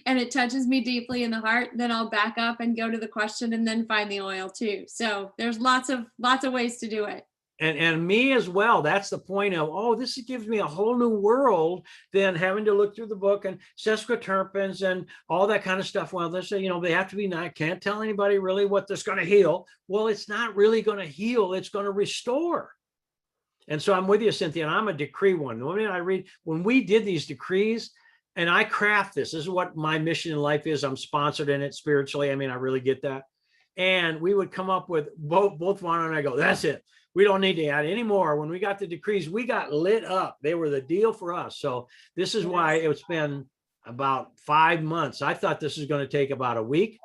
and it touches me deeply in the heart, then I'll back up and go to the question and then find the oil too. So there's lots of ways to do it. And me as well. That's the point of, oh, this gives me a whole new world than having to look through the book and sesquiterpenes and all that kind of stuff. Well, they say, they have to be nice. Can't tell anybody really what that's going to heal. Well, it's not really going to heal. It's going to restore. And so I'm with you, Cynthia, and I'm a decree one. When we did these decrees, and I craft this is what my mission in life is. I'm sponsored in it spiritually. I mean, I really get that. And we would come up with both Vaughn and I go, that's it. We don't need to add any more. When we got the decrees, we got lit up. They were the deal for us. So this is why it's been about 5 months. I thought this was going to take about a week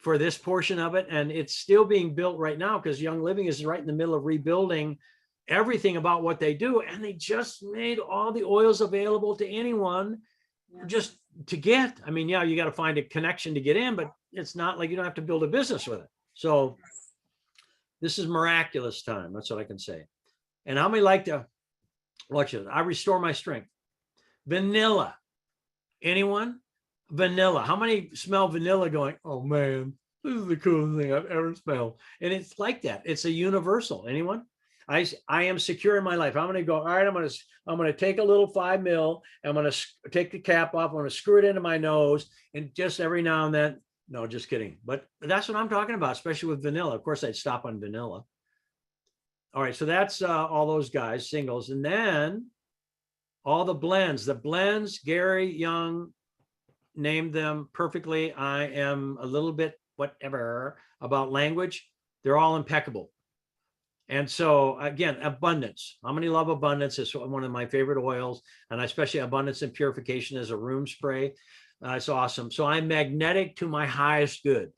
for this portion of it. And it's still being built right now because Young Living is right in the middle of rebuilding everything about what they do. And they just made all the oils available to anyone just to get. I mean, yeah, you got to find a connection to get in, but it's not like you don't have to build a business with it. So this is miraculous time. That's what I can say. And how many like to watch it? I restore my strength. Vanilla. Anyone? Vanilla. How many smell vanilla going, oh man, this is the coolest thing I've ever smelled. And it's like that. It's a universal. Anyone? I am secure in my life. I'm going to go, all right, I'm going to take a little 5 mil. I'm going to take the cap off. I'm going to screw it into my nose. And just every now and then, no, just kidding. But that's what I'm talking about, especially with vanilla. Of course, I'd stop on vanilla. All right. So that's all those guys, singles. And then all the blends, Gary Young named them perfectly. I am a little bit whatever about language. They're all impeccable. And so again, abundance. How many love abundance? It's one of my favorite oils, and especially abundance and purification as a room spray. It's awesome. So I'm magnetic to my highest good.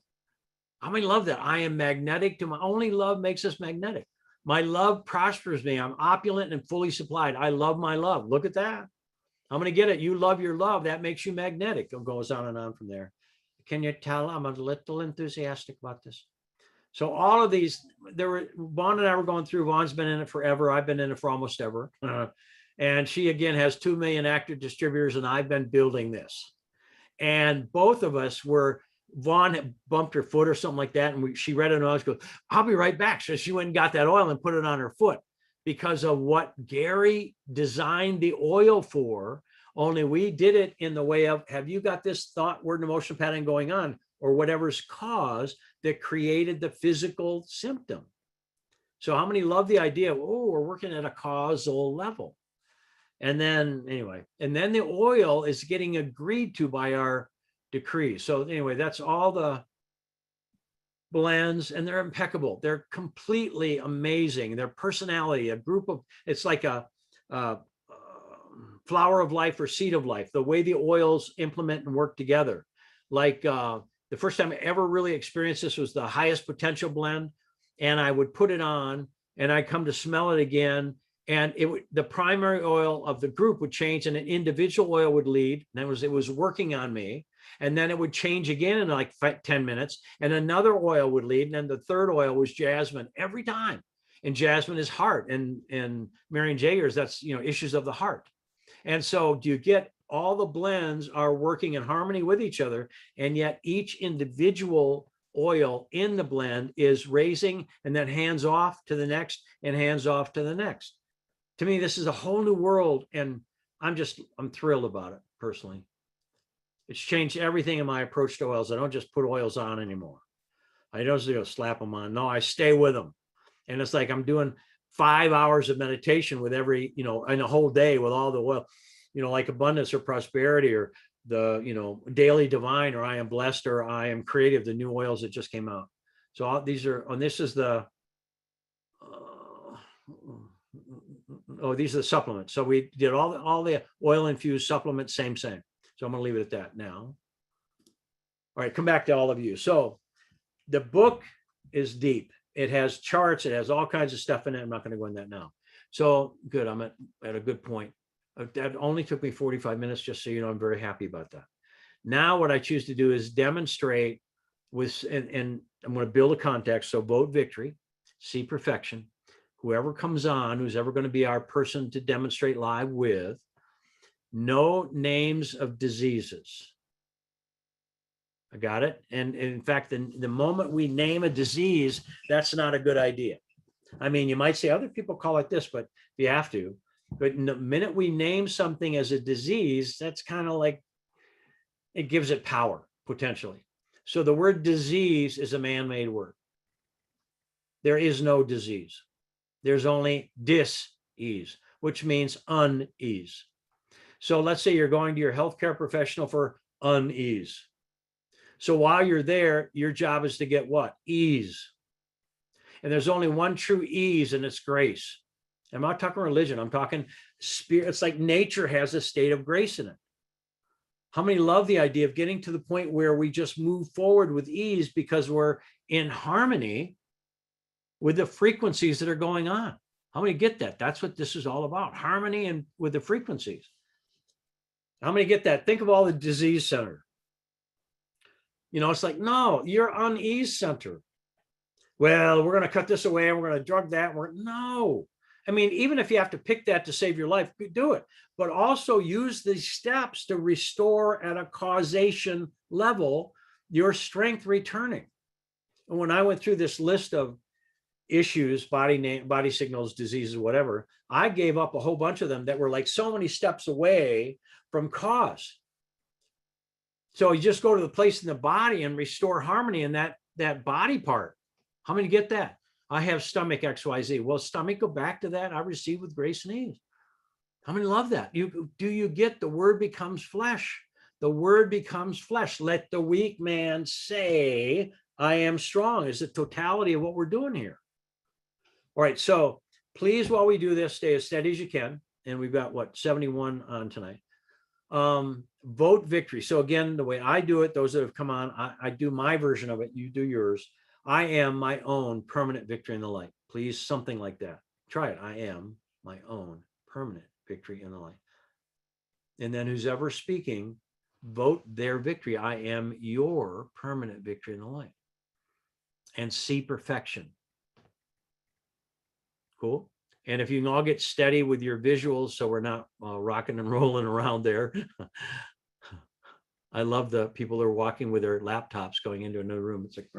How many love that? I am magnetic to only love makes us magnetic. My love prospers me. I'm opulent and fully supplied. I love my love. Look at that. I'm going to get it. You love your love. That makes you magnetic. It goes on and on from there. Can you tell I'm a little enthusiastic about this? So all of these, Vaughn and I were going through. Vaughn's been in it forever. I've been in it for almost ever. And she, again, has 2 million active distributors, and I've been building this. And both of us Vaughn had bumped her foot or something like that. And she read it and I goes, I'll be right back. So she went and got that oil and put it on her foot because of what Gary designed the oil for. Only we did it in the way of, have you got this thought, word, and emotion pattern going on, or whatever's cause that created the physical symptom? So how many love the idea? Oh, we're working at a causal level. And then anyway, and then the oil is getting agreed to by our decree. So anyway, that's all the blends, and they're impeccable. They're completely amazing. Their personality, it's like a flower of life or seed of life, the way the oils implement and work together. Like the first time I ever really experienced this was the highest potential blend. And I would put it on and I come to smell it again. And the primary oil of the group would change and an individual oil would lead. And it was working on me. And then it would change again in like 10 minutes. And another oil would lead. And then the third oil was jasmine every time. And jasmine is heart. And Marion Jagers, that's, issues of the heart. And so do you get all the blends are working in harmony with each other. And yet each individual oil in the blend is raising and then hands off to the next and hands off to the next. To me, this is a whole new world, and I'm thrilled about it. personally. It's changed everything in my approach to oils. I don't just put oils on anymore. I don't just slap them on. No, I stay with them. And it's like I'm doing 5 hours of meditation with every, in a whole day with all the oil, like abundance or prosperity or the, daily divine, or I am blessed, or I am creative, the new oils that just came out. So all these are, and this is the, these are the supplements. So we did all the oil infused supplements, same. So I'm going to leave it at that now. All right, come back to all of you. So the book is deep. It has charts. It has all kinds of stuff in it. I'm not going to go into that now. So good. I'm at a good point. That only took me 45 minutes, just so you know. I'm very happy about that. Now what I choose to do is demonstrate with, and I'm going to build a context. So vote victory, see perfection. Whoever comes on, who's ever going to be our person to demonstrate live with, no names of diseases. I got it. And in fact, the moment we name a disease, that's not a good idea. I mean, you might say other people call it this, but you have to. But the minute we name something as a disease, that's kind of like, it gives it power, potentially. So the word disease is a man-made word. There is no disease. There's only dis-ease, which means unease. So let's say you're going to your healthcare professional for unease. So while you're there, your job is to get what? Ease. And there's only one true ease, and it's grace. I'm not talking religion. I'm talking spirit. It's like nature has a state of grace in it. How many love the idea of getting to the point where we just move forward with ease because we're in harmony with the frequencies that are going on? How many get that? That's what this is all about. Harmony and with the frequencies. How many get that? Think of all the disease center. It's like, no, you're unease center. Well, we're going to cut this away and we're going to drug that. No. I mean, even if you have to pick that to save your life, do it. But also use these steps to restore at a causation level your strength returning. And when I went through this list of issues, body signals, diseases, whatever, I gave up a whole bunch of them that were like so many steps away from cause. So you just go to the place in the body and restore harmony in that body part. How many get that? I have stomach XYZ. Well, stomach, go back to that. I receive with grace and ease. How many love that? Do you get the word becomes flesh? The word becomes flesh. Let the weak man say, I am strong, is the totality of what we're doing here. All right. So please, while we do this, stay as steady as you can. And we've got 71 on tonight. Vote victory. So again, the way I do it, those that have come on, I do my version of it. You do yours. I am my own permanent victory in the light. Please, something like that. Try it. I am my own permanent victory in the light. And then who's ever speaking, vote their victory. I am your permanent victory in the light. And see perfection. Cool. And if you can all get steady with your visuals, so we're not rocking and rolling around there. I love the people that are walking with their laptops going into another room. It's like,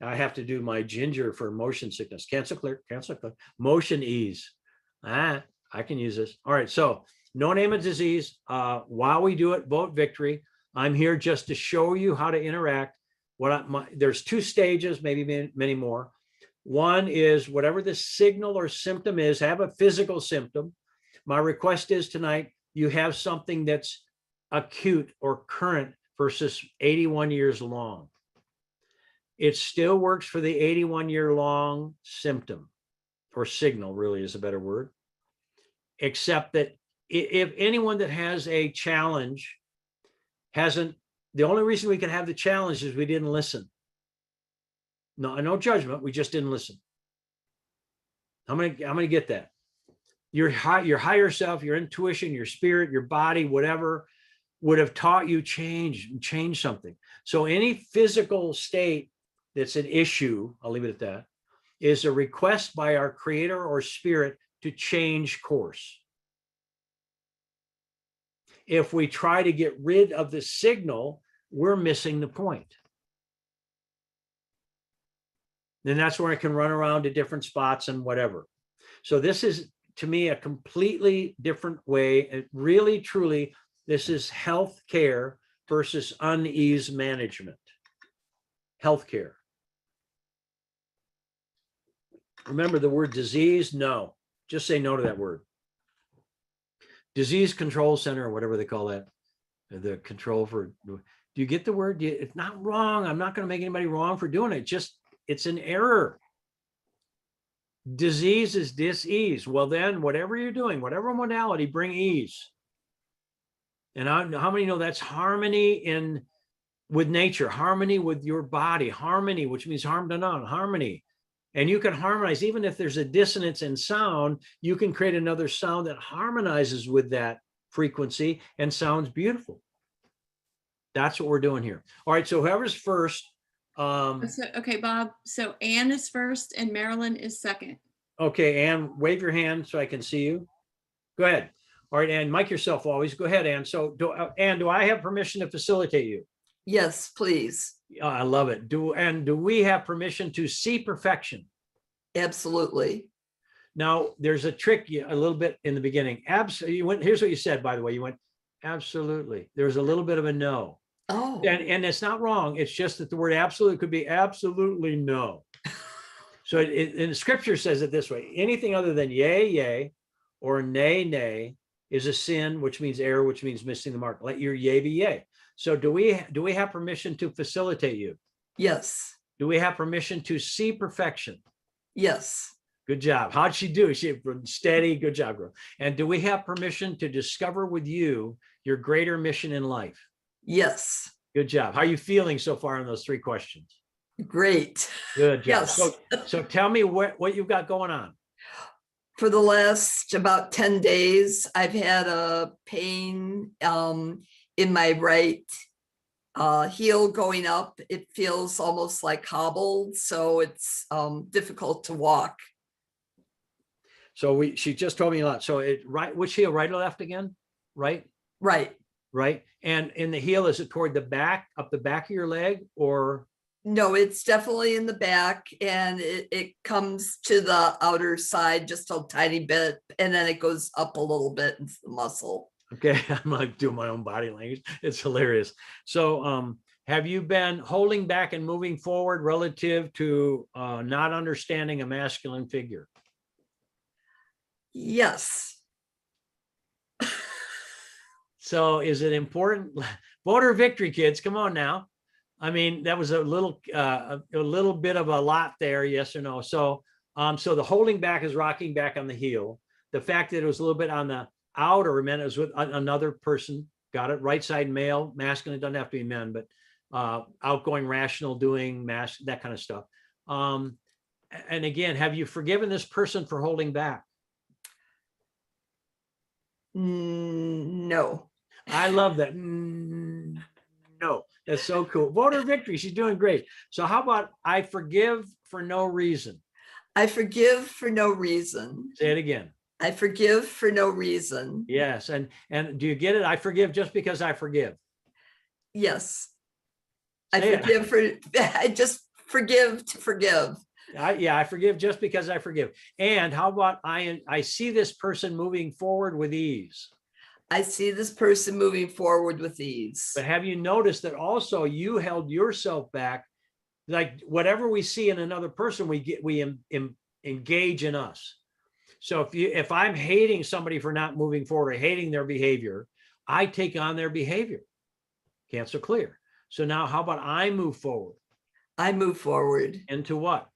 I have to do my ginger for motion sickness. Cancel clear, motion ease. I can use this. All right. So no name of disease. While we do it, vote victory. I'm here just to show you how to interact. There's 2 stages, maybe many more. One is whatever the signal or symptom is, have a physical symptom. My request is tonight, you have something that's acute or current versus 81 years long. It still works for the 81-year long symptom, or signal really is a better word, except that if anyone that has a challenge the only reason we can have the challenge is we didn't listen. No judgment. We just didn't listen. How many get that? Your higher self, your intuition, your spirit, your body, whatever would have taught you change something. So any physical state that's an issue, I'll leave it at that, is a request by our creator or spirit to change course. If we try to get rid of the signal, we're missing the point. Then that's where I can run around to different spots and whatever. So this is, to me, a completely different way. It really, truly, This is health care versus unease management. Healthcare. Remember the word disease? No. Just say no to that word. Disease Control Center, or whatever they call that. The control for, do you get the word? It's not wrong. I'm not going to make anybody wrong for doing it. Just, it's an error. Disease is dis-ease. Well, then whatever you're doing, whatever modality, bring ease. And how many know that's harmony with nature, harmony with your body, harmony, which means harm to none, harmony. And you can harmonize, even if there's a dissonance in sound, you can create another sound that harmonizes with that frequency and sounds beautiful. That's what we're doing here. All right, so whoever's first. Okay, Bob. So Anne is first and Marilyn is second. Okay, Anne, wave your hand so I can see you. Go ahead. All right, Anne, mic yourself always. Go ahead, Anne. So, Anne, do I have permission to facilitate you? Yes, please. I love it. Do we have permission to see perfection? Absolutely. Now, there's a trick a little bit in the beginning. Absolutely. Here's what you said, by the way. You went, absolutely. There's a little bit of a no. Oh. And it's not wrong. It's just that the word absolute could be absolutely no. So in the scripture says it this way: anything other than yea, yea, or nay, nay is a sin, which means error, which means missing the mark. Let your yea be yea. So do we have permission to facilitate you? Yes. Do we have permission to see perfection? Yes. Good job. How'd she do? She steady. Good job, girl. And do we have permission to discover with you your greater mission in life? Yes. Good job. How are you feeling so far on those 3 questions? Great. Good job. Yes. So tell me what you've got going on. For the last about 10 days, I've had a pain in my right heel going up. It feels almost like hobbled, so it's difficult to walk. So she just told me a lot. So which heel, right or left again? Right? Right. Right. And in the heel, is it toward the back, up the back of your leg, or? No, it's definitely in the back, and it comes to the outer side just a tiny bit, and then it goes up a little bit into the muscle. Okay, I'm like doing my own body language. It's hilarious. So have you been holding back and moving forward relative to not understanding a masculine figure? Yes. So is it important? Voter victory, kids, come on now. I mean, that was a little bit of a lot there, yes or no? So so the holding back is rocking back on the heel. The fact that it was a little bit on the outer meant it was with another person. Got it? Right side male, masculine. It doesn't have to be men, but outgoing, rational, doing, that kind of stuff. And again, have you forgiven this person for holding back? No. I love that. No, that's so cool. Voter victory. She's doing great. So how about I forgive for no reason? I forgive for no reason. Say it again. I forgive for no reason. Yes. And do you get it? I forgive just because I forgive. Yes. Say I forgive I just forgive to forgive. I forgive just because I forgive. And how about I see this person moving forward with ease? I see this person moving forward with ease. But have you noticed that also you held yourself back? Like whatever we see in another person, we engage in us. So if I'm hating somebody for not moving forward or hating their behavior, I take on their behavior. Cancel clear. So now how about I move forward? I move forward. Into what?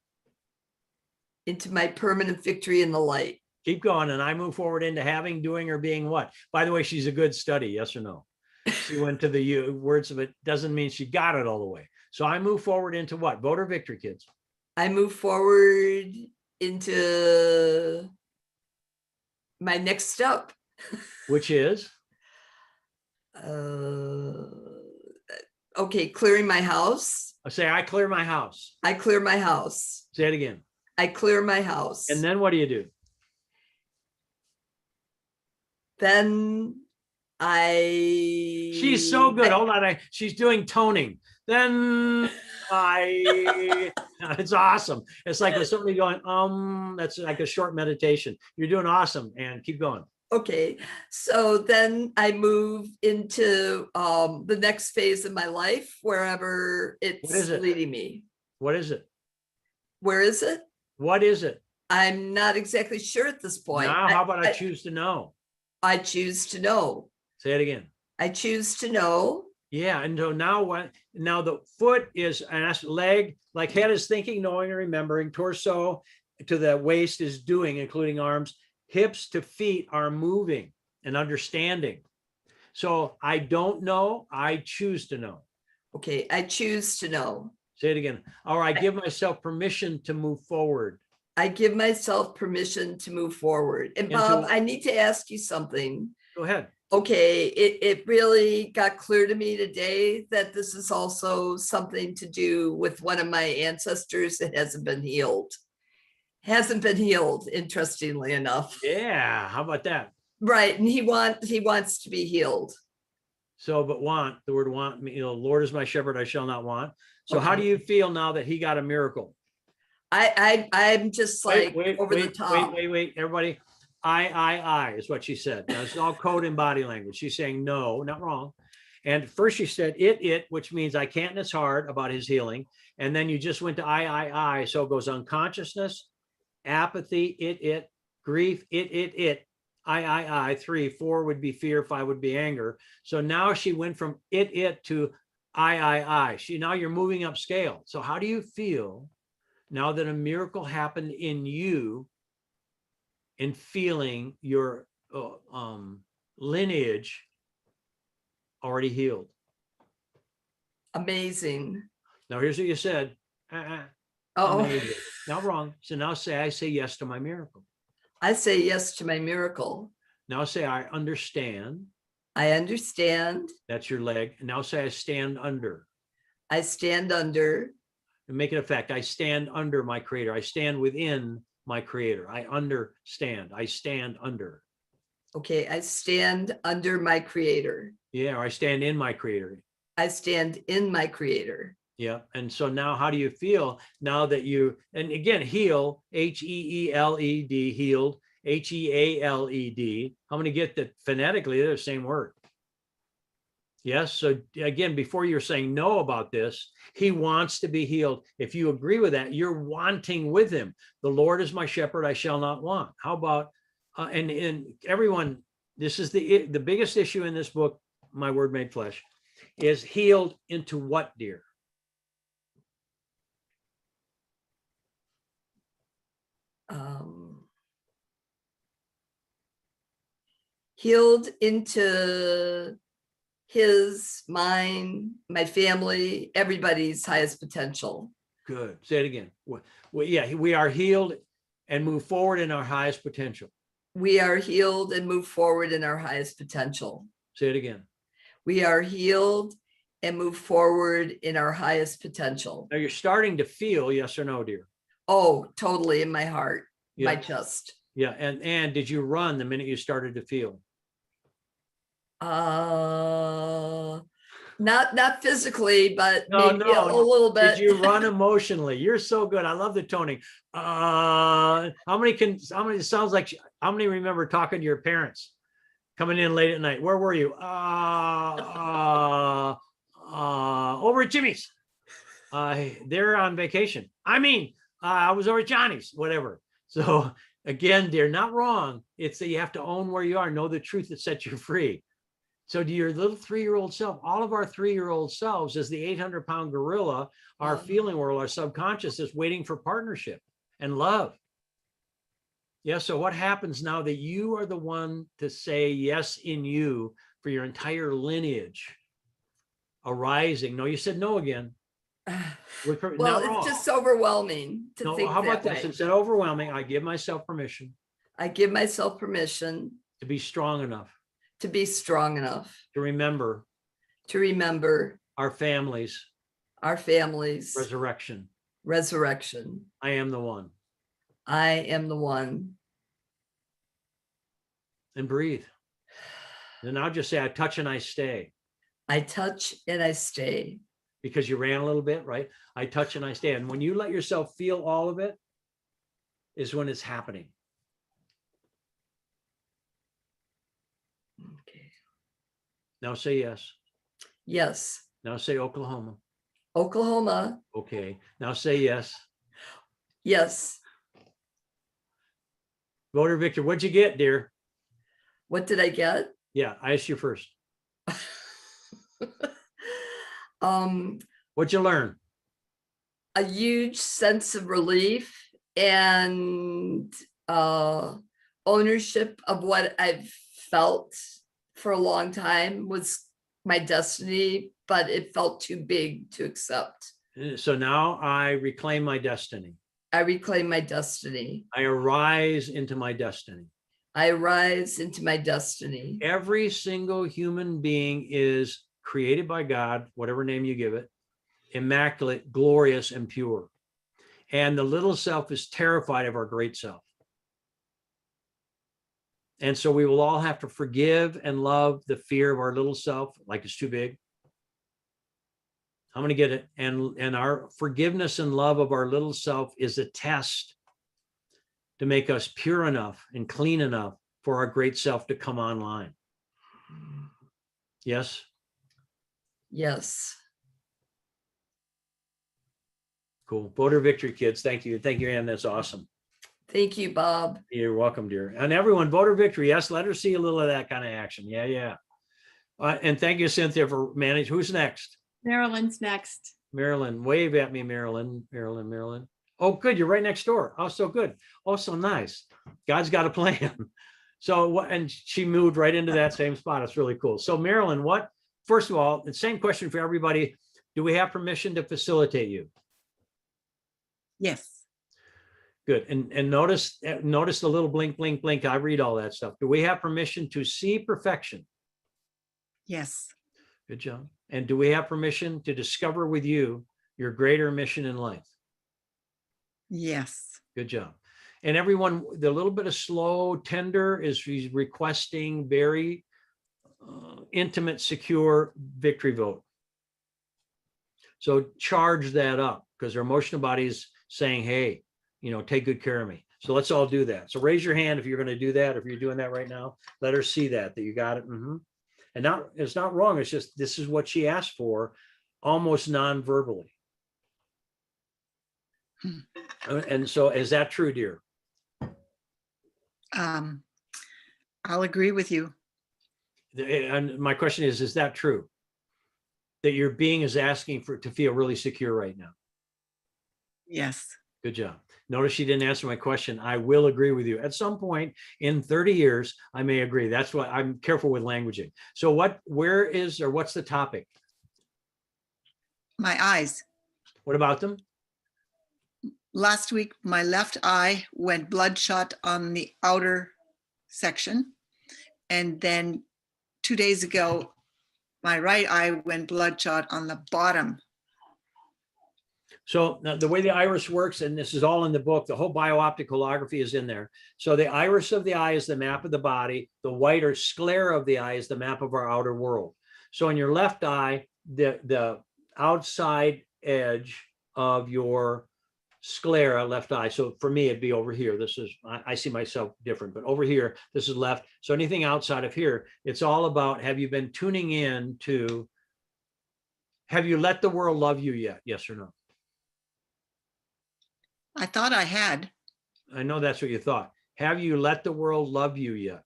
Into my permanent victory in the light. Keep going. And I move forward into having, doing, or being what? By the way, she's a good study. Yes or no? She went to the words of it. Doesn't mean she got it all the way. So I move forward into what? Voter victory, kids. I move forward into my next step. Which is? Okay, clearing my house. I say, I clear my house. I clear my house. Say it again. I clear my house. And then what do you do? Then She's so good. Hold on. She's doing toning. Then it's awesome. It's like there's somebody going, that's like a short meditation. You're doing awesome. And keep going. Okay, so then I move into the next phase of my life, wherever it's it? leading me. What is it? Where is it? What is it? I'm not exactly sure at this point. Now, how about I choose to know? I choose to know. Say it again. I choose to know. Yeah, and so now what? Now the foot is an leg, like head is thinking, knowing, and remembering. Torso to the waist is doing, including arms. Hips to feet are moving and understanding. So I don't know. I choose to know. Okay, I choose to know. Say it again. Or I give myself permission to move forward. I give myself permission to move forward. And Bob, I need to ask you something. Go ahead. Okay, it really got clear to me today that this is also something to do with one of my ancestors that hasn't been healed. Hasn't been healed, interestingly enough. Yeah, how about that? Right, and he wants to be healed. So, but want, the word want, Lord is my shepherd, I shall not want. So how do you feel now that he got a miracle? I'm just like over the top. Wait, everybody. I is what she said. Now it's all code and body language. She's saying no, not wrong. And first she said it, which means I can't, and it's hard about his healing. And then you just went to I. So it goes unconsciousness, apathy, it, grief, it, I, 3, 4 would be fear, 5 would be anger. So now she went from it to I. Now you're moving up scale. So how do you feel now that a miracle happened in you, in feeling your lineage already healed? Amazing. Now here's what you said. Amazing. Not wrong. So now I say yes to my miracle. I say yes to my miracle. Now say I understand. I understand. That's your leg. And now say I stand under. I stand under. And make it a fact. I stand under my creator. I stand within my creator. I understand. I stand under. Okay, I stand under my creator. Yeah, or I stand in my creator. I stand in my creator. Yeah. And so now how do you feel now that you, and again, heal, HEELED, healed, HEALED. How many get that phonetically they're the same word? Yes. So again, before you're saying no about this, he wants to be healed. If you agree with that, you're wanting with him. The Lord is my shepherd, I shall not want. How about, and everyone, this is the biggest issue in this book, My Word Made Flesh, is healed into what, dear? Healed into his, mine, my family, everybody's highest potential. Good. Say it again. Yeah, we are healed and move forward in our highest potential. We are healed and move forward in our highest potential. Say it again. We are healed and move forward in our highest potential. Now you're starting to feel, yes or no, dear? Oh, totally, in my heart, Yeah. my chest. Yeah. And did you run the minute you started to feel? Not physically, but No, maybe a little bit. Did you run emotionally? You're so good. I love the toning. How many it sounds like, how many remember talking to your parents coming in late at night? Where were you? Over at Jimmy's. They're on vacation. I was over at Johnny's, whatever. So again, dear, not wrong. It's that you have to own where you are, know the truth that sets you free. So to your little 3-year-old self, all of our 3-year-old selves is the 800-pound gorilla, our feeling world, our subconscious is waiting for partnership and love. Yeah. So what happens now that you are the one to say yes in you for your entire lineage arising? No, you said no again. Well, it's just overwhelming to think how about that this? way. Instead of overwhelming, I give myself permission. I give myself permission to be strong enough. To be strong enough. To remember. To remember. Our families. Our families. Resurrection. Resurrection. I am the one. I am the one. And breathe. And I'll just say, I touch and I stay. I touch and I stay. Because you ran a little bit, right? I touch and I stay. And when you let yourself feel all of it, is when it's happening. Now say yes. Yes. Now say Oklahoma. Oklahoma. Okay. Now say yes. Yes. Voter Victor, what'd you get, dear? What did I get? Yeah, I asked you first. Um, What'd you learn? a huge sense of relief and ownership of what I've felt for a long time was my destiny, but it felt too big to accept. So now I reclaim my destiny. I reclaim my destiny. I arise into my destiny. I rise into my destiny. Every single human being is created by God, whatever name you give it, immaculate, glorious, and pure. And the little self is terrified of our great self. And so we will all have to forgive and love the fear of our little self, like it's too big. I'm going to get it. And our forgiveness and love of our little self is a test to make us pure enough and clean enough for our great self to come online. Yes? Yes. Cool. Voter victory, kids. Thank you. Thank you, Ann. That's awesome. Thank you, Bob. You're welcome, dear. And everyone, voter victory. Yes, let her see a little of that kind of action. Yeah, yeah. And thank you, Cynthia, for managing. Who's next? Marilyn's next. Marilyn, wave at me, Marilyn. Marilyn. Oh, good. You're right next door. Oh, so good. Oh, so nice. God's got a plan. So, and she moved right into that same spot. It's really cool. So, Marilyn, first of all, the same question for everybody. Do we have permission to facilitate you? Yes. Good. And notice the little blink, blink, blink. I read all that stuff. Do we have permission to see perfection? Yes. Good job. And do we have permission to discover with you your greater mission in life? Yes. Good job. And everyone, the little bit of slow, tender is she's requesting very intimate, secure victory vote. So charge that up because their emotional body is saying, hey, take good care of me. So let's all do that. So raise your hand if you're going to do that. If you're doing that right now, let her see that you got it. And it's not wrong. It's just, this is what she asked for, almost non-verbally. And so is that true, dear? I'll agree with you. And my question is that true? That your being is asking to feel really secure right now? Yes. Good job. Notice she didn't answer my question. I will agree with you. At some point in 30 years, I may agree. That's why I'm careful with languaging. So what's the topic? My eyes. What about them? Last week, my left eye went bloodshot on the outer section. And then 2 days ago, my right eye went bloodshot on the bottom. So now the way the iris works, and this is all in the book, the whole biooptic holography is in there. So the iris of the eye is the map of the body. The white or sclera of the eye is the map of our outer world. So in your left eye, the outside edge of your sclera, left eye. So for me, it'd be over here. This is, I see myself different, but over here, this is left. So anything outside of here, it's all about, have you been tuning in to, have you let the world love you yet? Yes or no? I thought I had. I know that's what you thought. Have you let the world love you yet?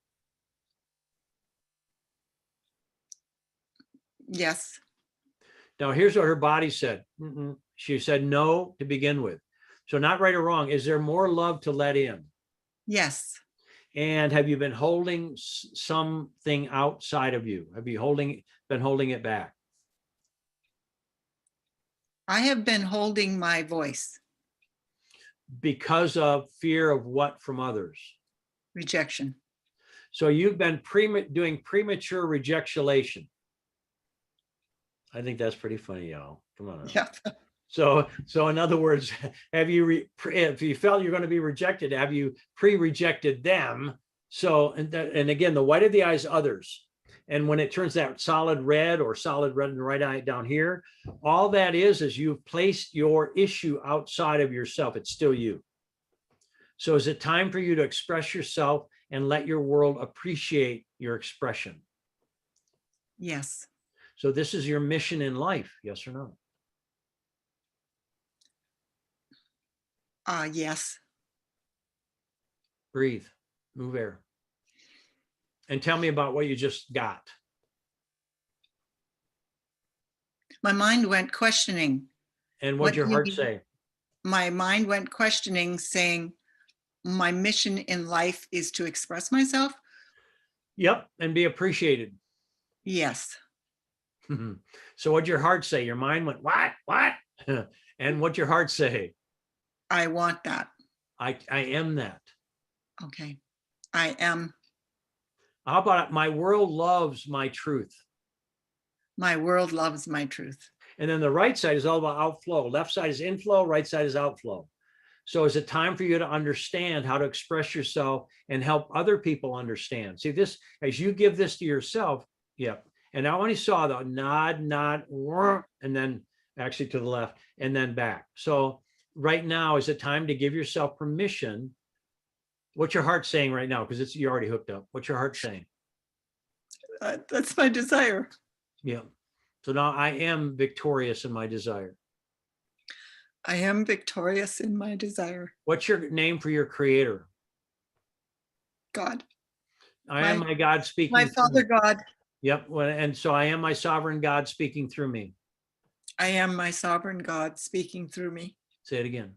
Yes. Now, here's what her body said. She said no to begin with. So not right or wrong. Is there more love to let in? Yes. And have you been holding something outside of you? Have you been holding it back? I have been holding my voice. Because of fear of what from others? Rejection. So you've been doing premature rejection. I think that's pretty funny, y'all. Come on. Yep. So in other words, have you, if you felt you're going to be rejected, have you pre-rejected them? So, and again, the white of the eye is others. And when it turns that solid red or solid red in the right eye down here, all that is you've placed your issue outside of yourself. It's still you. So is it time for you to express yourself and let your world appreciate your expression? Yes. So this is your mission in life, yes or no? Yes. Breathe, move air. And tell me about what you just got. My mind went questioning. And What what'd your do you heart mean? say? My mind went questioning, saying, my mission in life is to express myself. Yep, and be appreciated. Yes. So what'd your heart say? Your mind went, what? And what'd your heart say? I want that. I am that. Okay. I am. How about my world loves my truth? My world loves my truth. And then the right side is all about outflow. Left side is inflow, right side is outflow. So is it time for you to understand how to express yourself and help other people understand? See this, as you give this to yourself, yep. And I only saw the nod, and then actually to the left and then back. So right now, is it time to give yourself permission? What's your heart saying right now? Because you're already hooked up. What's your heart saying? That's my desire. Yeah. So now I am victorious in my desire. I am victorious in my desire. What's your name for your creator? God. I am my God speaking. My Father God. Yep. And so I am my sovereign God speaking through me. I am my sovereign God speaking through me. Say it again.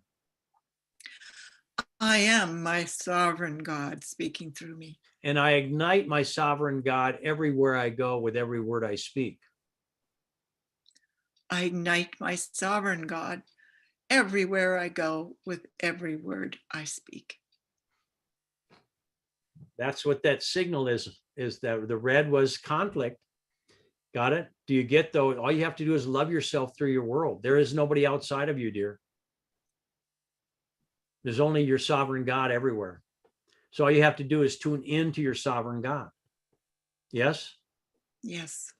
I am my sovereign God speaking through me. And I ignite my sovereign God everywhere I go with every word I speak. I ignite my sovereign God everywhere I go with every word I speak. That's what that signal is that the red was conflict. Got it? Do you get though? All you have to do is love yourself through your world. There is nobody outside of you, dear. There's only your sovereign God everywhere. So all you have to do is tune into your sovereign God. Yes? Yes.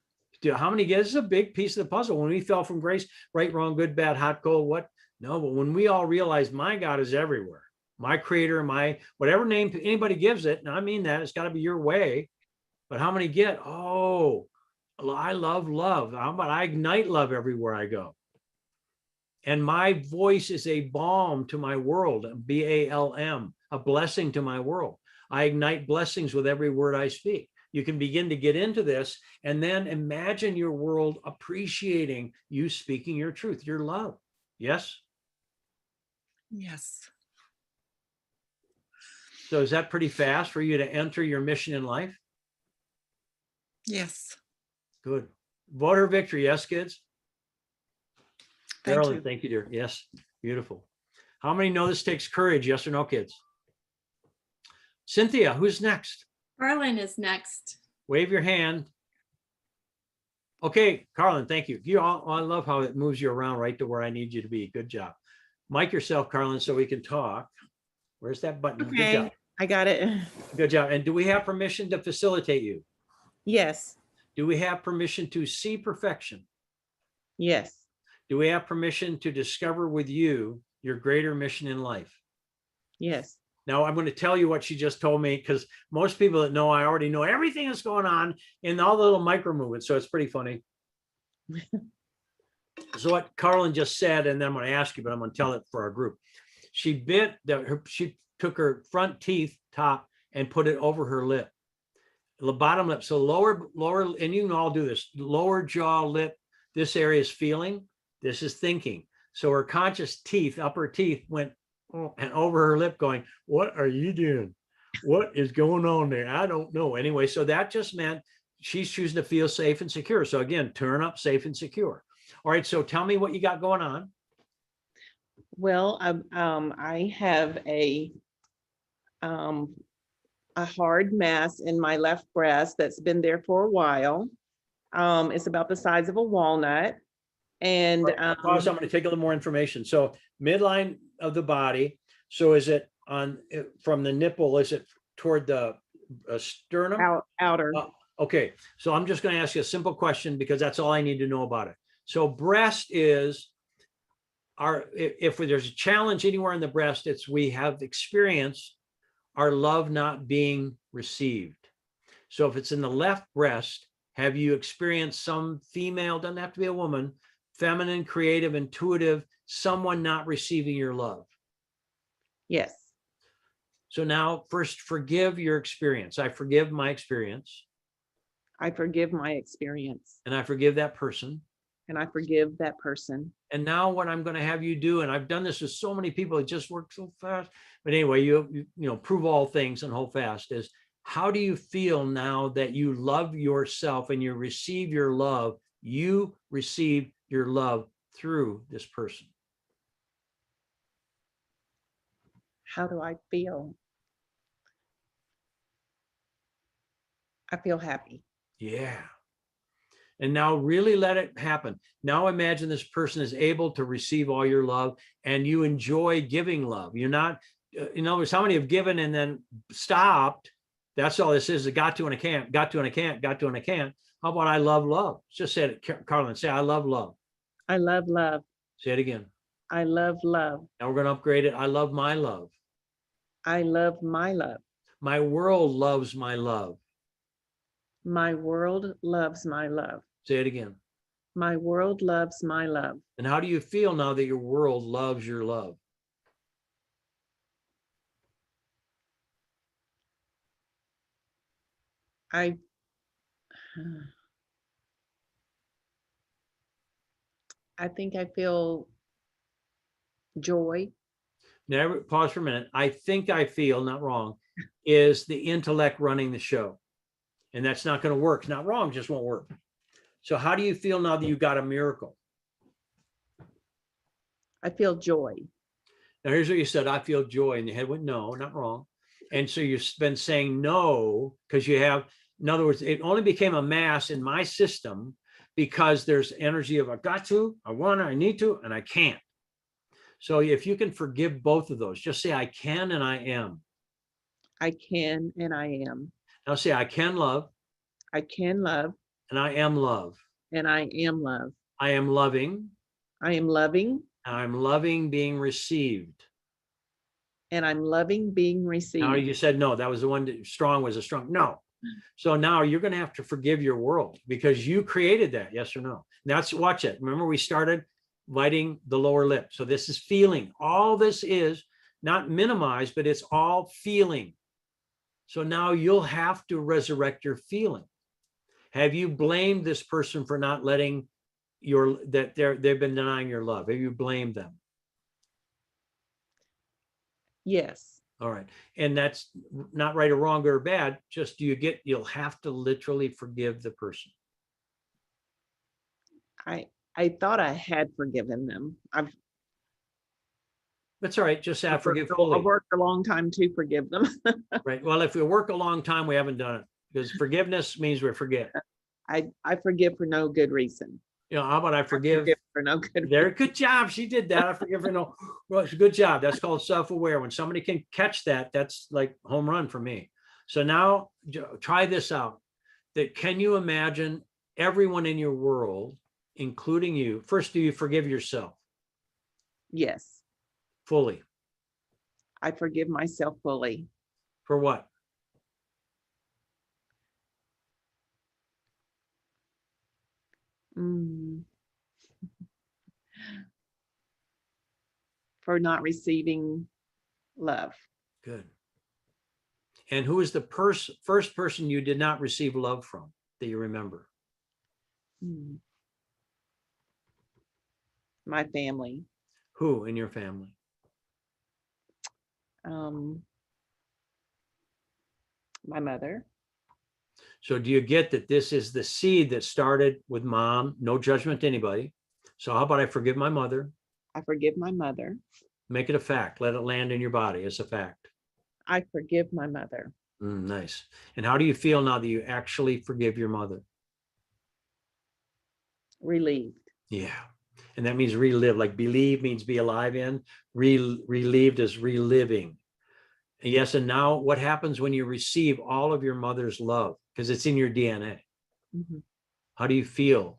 How many get? This is a big piece of the puzzle. When we fell from grace, right, wrong, good, bad, hot, cold, what? No, but when we all realize my God is everywhere, my creator, my whatever name anybody gives it, and I mean that, it's got to be your way. But how many get, oh, I love love. How about I ignite love everywhere I go? And my voice is a balm to my world, BALM, a blessing to my world. I ignite blessings with every word I speak. You can begin to get into this and then imagine your world appreciating you speaking your truth, your love. Yes? Yes. So is that pretty fast for you to enter your mission in life? Yes. Good. Voter victory. Yes, kids? Thank Carolyn, you. thank you, dear. Yes, beautiful. How many know this takes courage? Yes or no, kids? Cynthia, who's next? Carlin is next. Wave your hand. Okay, Carlin, thank you. I love how it moves you around right to where I need you to be. Good job. Mic yourself, Carlin, so we can talk. Where's that button? Good Okay, job. I got it. Good job. And do we have permission to facilitate you? Yes, Do we have permission to see perfection? yes, Do we have permission to discover with you your greater mission in life? yes. Now, I'm going to tell you what she just told me, because most people that know, I already know everything that's going on in all the little micro movements. So it's pretty funny. So what Carlin just said, and then I'm going to ask you, but I'm going to tell it for our group. She she took her front teeth top and put it over her lip, the bottom lip. So lower, and you can all do this, lower jaw, lip. This area is feeling, this is thinking. So her conscious teeth, upper teeth went and over her lip going, what are you doing? What is going on there? I don't know. Anyway, so that just meant she's choosing to feel safe and secure. So again, turn up, safe and secure. All right, so tell me what you got going on. Well, I have a hard mass in my left breast that's been there for a while. It's about the size of a walnut. And Pause, I'm going to take a little more information. So midline of the body. So is it on from the nipple? Is it toward the sternum? outer. Okay, so I'm just going to ask you a simple question because that's all I need to know about it. So breast is if there's a challenge anywhere in the breast, it's we have experienced our love not being received. So if it's in the left breast, have you experienced some female, doesn't have to be a woman, feminine, creative, intuitive, someone not receiving your love? Yes. So now first forgive your experience. I forgive my experience. I forgive my experience And I forgive that person. and I forgive that person. And now what I'm going to have you do, and I've done this with so many people, it just works so fast. But anyway, you prove all things and hold fast, is how do you feel now that you love yourself and you receive your love? You receive your love through this person. How do I feel? I feel happy. Yeah. And now really let it happen. Now imagine this person is able to receive all your love and you enjoy giving love. You're not, in other words, how many have given and then stopped? That's all this is. It got to and I can't, got to and I can't, got to and I can't. How about I love love? Just say it, Carlin, say, I love love. I love love. Say it again. I love love. Now we're going to upgrade it. I love my love. I love my love. My world loves my love. My world loves my love. Say it again. My world loves my love. And how do you feel now that your world loves your love? I think I feel joy. Now, pause for a minute. I think I feel, not wrong, is the intellect running the show. And that's not going to work. It's not wrong, just won't work. So how do you feel now that you got a miracle? I feel joy. Now, here's what you said. I feel joy. And your head went, no, not wrong. And so you've been saying no, because you have, in other words, it only became a mass in my system because there's energy of I got to, I want to, I need to, and I can't. So if you can forgive both of those, just say I can and I am. I can and I am. Now say I can love. I can love And I am love. and I am love. I am loving. I am loving I'm loving being received. and I'm loving being received. Now you said no, that was the one that strong was a strong no. So now you're going to have to forgive your world because you created that. Yes or no? That's, watch it. Remember we started biting the lower lip. So this is feeling. All this is not minimized, but it's all feeling. So now you'll have to resurrect your feeling. Have you blamed this person for not letting they've been denying your love? Have you blamed them? Yes. All right. And that's not right or wrong or bad. Just you'll have to literally forgive the person. I thought I had forgiven them. That's all right. Just say I forgive fully. I've worked a long time to forgive them. Right. Well, if we work a long time, we haven't done it because forgiveness means we forget. I forgive for no good reason. How about I forgive for no good there? Good job. She did that. I forgive for no. Well, it's a good job. That's called self-aware. When somebody can catch that, that's like home run for me. So now try this out. That can you imagine everyone in your world, including you? First, do you forgive yourself? Yes. Fully. I forgive myself fully. For what? For not receiving love. Good. And who is the first person you did not receive love from that you remember? My family. Who in your family? My mother. So do you get that this is the seed that started with mom? No judgment to anybody. So how about I forgive my mother? I forgive my mother. Make it a fact. Let it land in your body as a fact. I forgive my mother. Nice. And how do you feel now that you actually forgive your mother? Relieved. Yeah. And that means relive, like believe means be alive in. Relieved is reliving. Yes. And now what happens when you receive all of your mother's love? Because it's in your DNA. Mm-hmm. How do you feel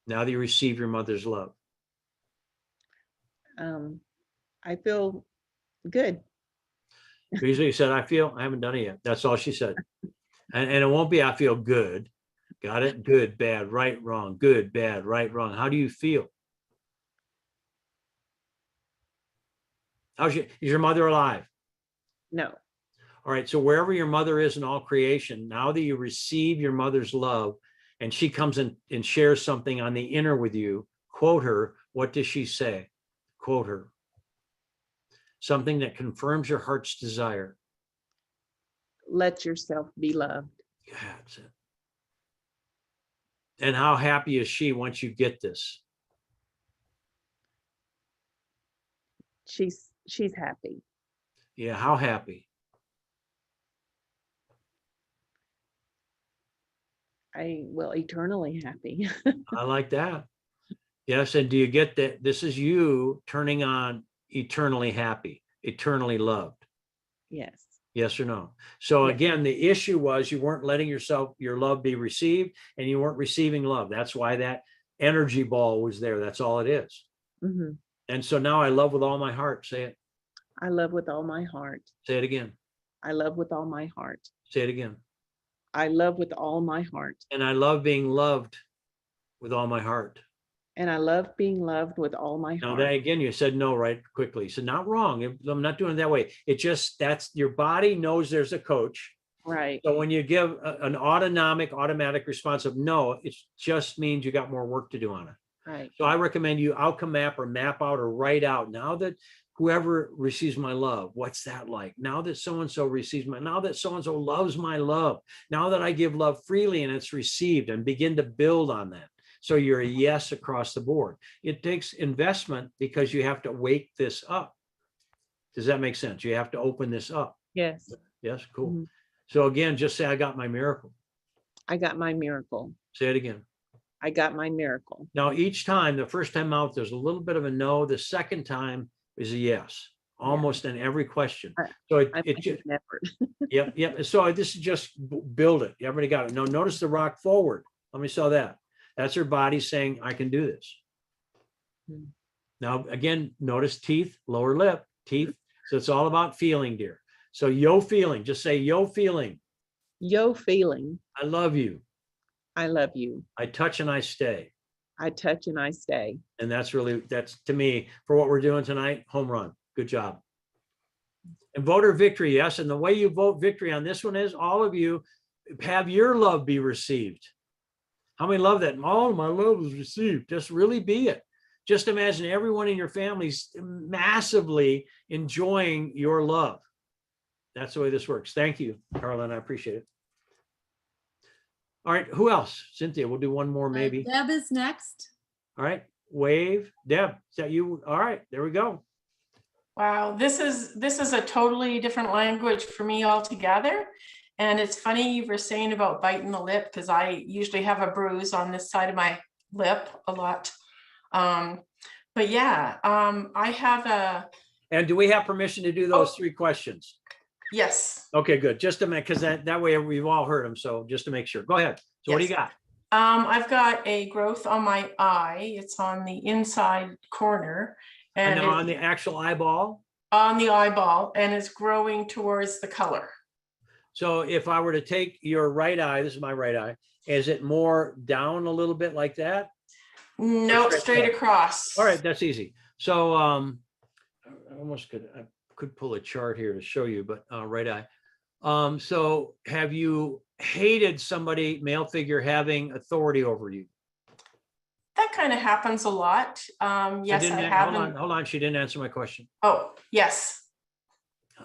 now that you receive your mother's love? I feel good. Usually you said, I haven't done it yet. That's all she said. And it won't be, I feel good. Got it? Good, bad, right, wrong, good, bad, right, wrong. How do you feel? Is your mother alive? No. All right. So wherever your mother is in all creation, now that you receive your mother's love and she comes in and shares something on the inner with you, quote her. What does she say? Quote her. Something that confirms your heart's desire. Let yourself be loved. Yeah, that's it. And how happy is she once you get this? She's happy. Yeah, how happy? Eternally happy. I like that. Yes. And do you get that? This is you turning on eternally happy, eternally loved. Yes. Yes or no? So Yes. again, the issue was you weren't letting your love be received, and you weren't receiving love. That's why that energy ball was there. That's all it is. Mhm. And so now I love with all my heart. Say it. I love with all my heart. Say it again. I love with all my heart. Say it again. I love with all my heart. And I love being loved with all my heart. And I love being loved with all my Now heart. that again, you said no right quickly. So not wrong. I'm not doing it that way. It just, that's your body knows there's a coach. Right. So when you give an automatic response of no, it just means you got more work to do on it. Right. So I recommend you outcome map or map out or write out, now that whoever receives my love, what's that like? Now that so-and-so receives now that so-and-so loves my love, now that I give love freely and it's received, and begin to build on that. So you're a yes across the board. It takes investment because you have to wake this up. Does that make sense? You have to open this up. Yes. Yes, cool. Mhm. So again, just say, I got my miracle. I got my miracle. Say it again. I got my miracle. Now, each time, the first time out, there's a little bit of a no. The second time is a yes, almost in every question. So I it make an effort. yep. So this is just build it. Everybody got it. Now, notice the rock forward. Let me saw that. That's her body saying, I can do this. Hmm. Now, again, notice teeth, lower lip, teeth. So it's all about feeling, dear. So yo feeling, just say yo feeling. Yo feeling. I love you. I love you. I touch and I stay. I touch and I stay. And that's to me, for what we're doing tonight, home run. Good job. And voter victory, yes. And the way you vote victory on this one is all of you have your love be received. How many love that? All my love is received. Just really be it. Just imagine everyone in your family's massively enjoying your love. That's the way this works. Thank you, Carlin. I appreciate it. All right. Who else? Cynthia, we'll do one more maybe. Deb is next. All right. Wave. Deb, is that you? All right. There we go. Wow, this is a totally different language for me altogether. And it's funny you were saying about biting the lip, because I usually have a bruise on this side of my lip a lot. But yeah, I have a. And do we have permission to do those 3 questions? Yes. Okay, good. Just to make, because that way we've all heard them. So just to make sure. Go ahead. So what do you got? I've got a growth on my eye. It's on the inside corner. And on the actual eyeball? On the eyeball, and it's growing towards the color. So if I were to take your right eye, this is my right eye, is it more down a little bit like that? No, straight across. All right, that's easy. So I could pull a chart here to show you, but right eye. So have you hated somebody, male figure, having authority over you? That kind of happens a lot. Yes, I haven't. Hold on. She didn't answer my question. Oh, yes.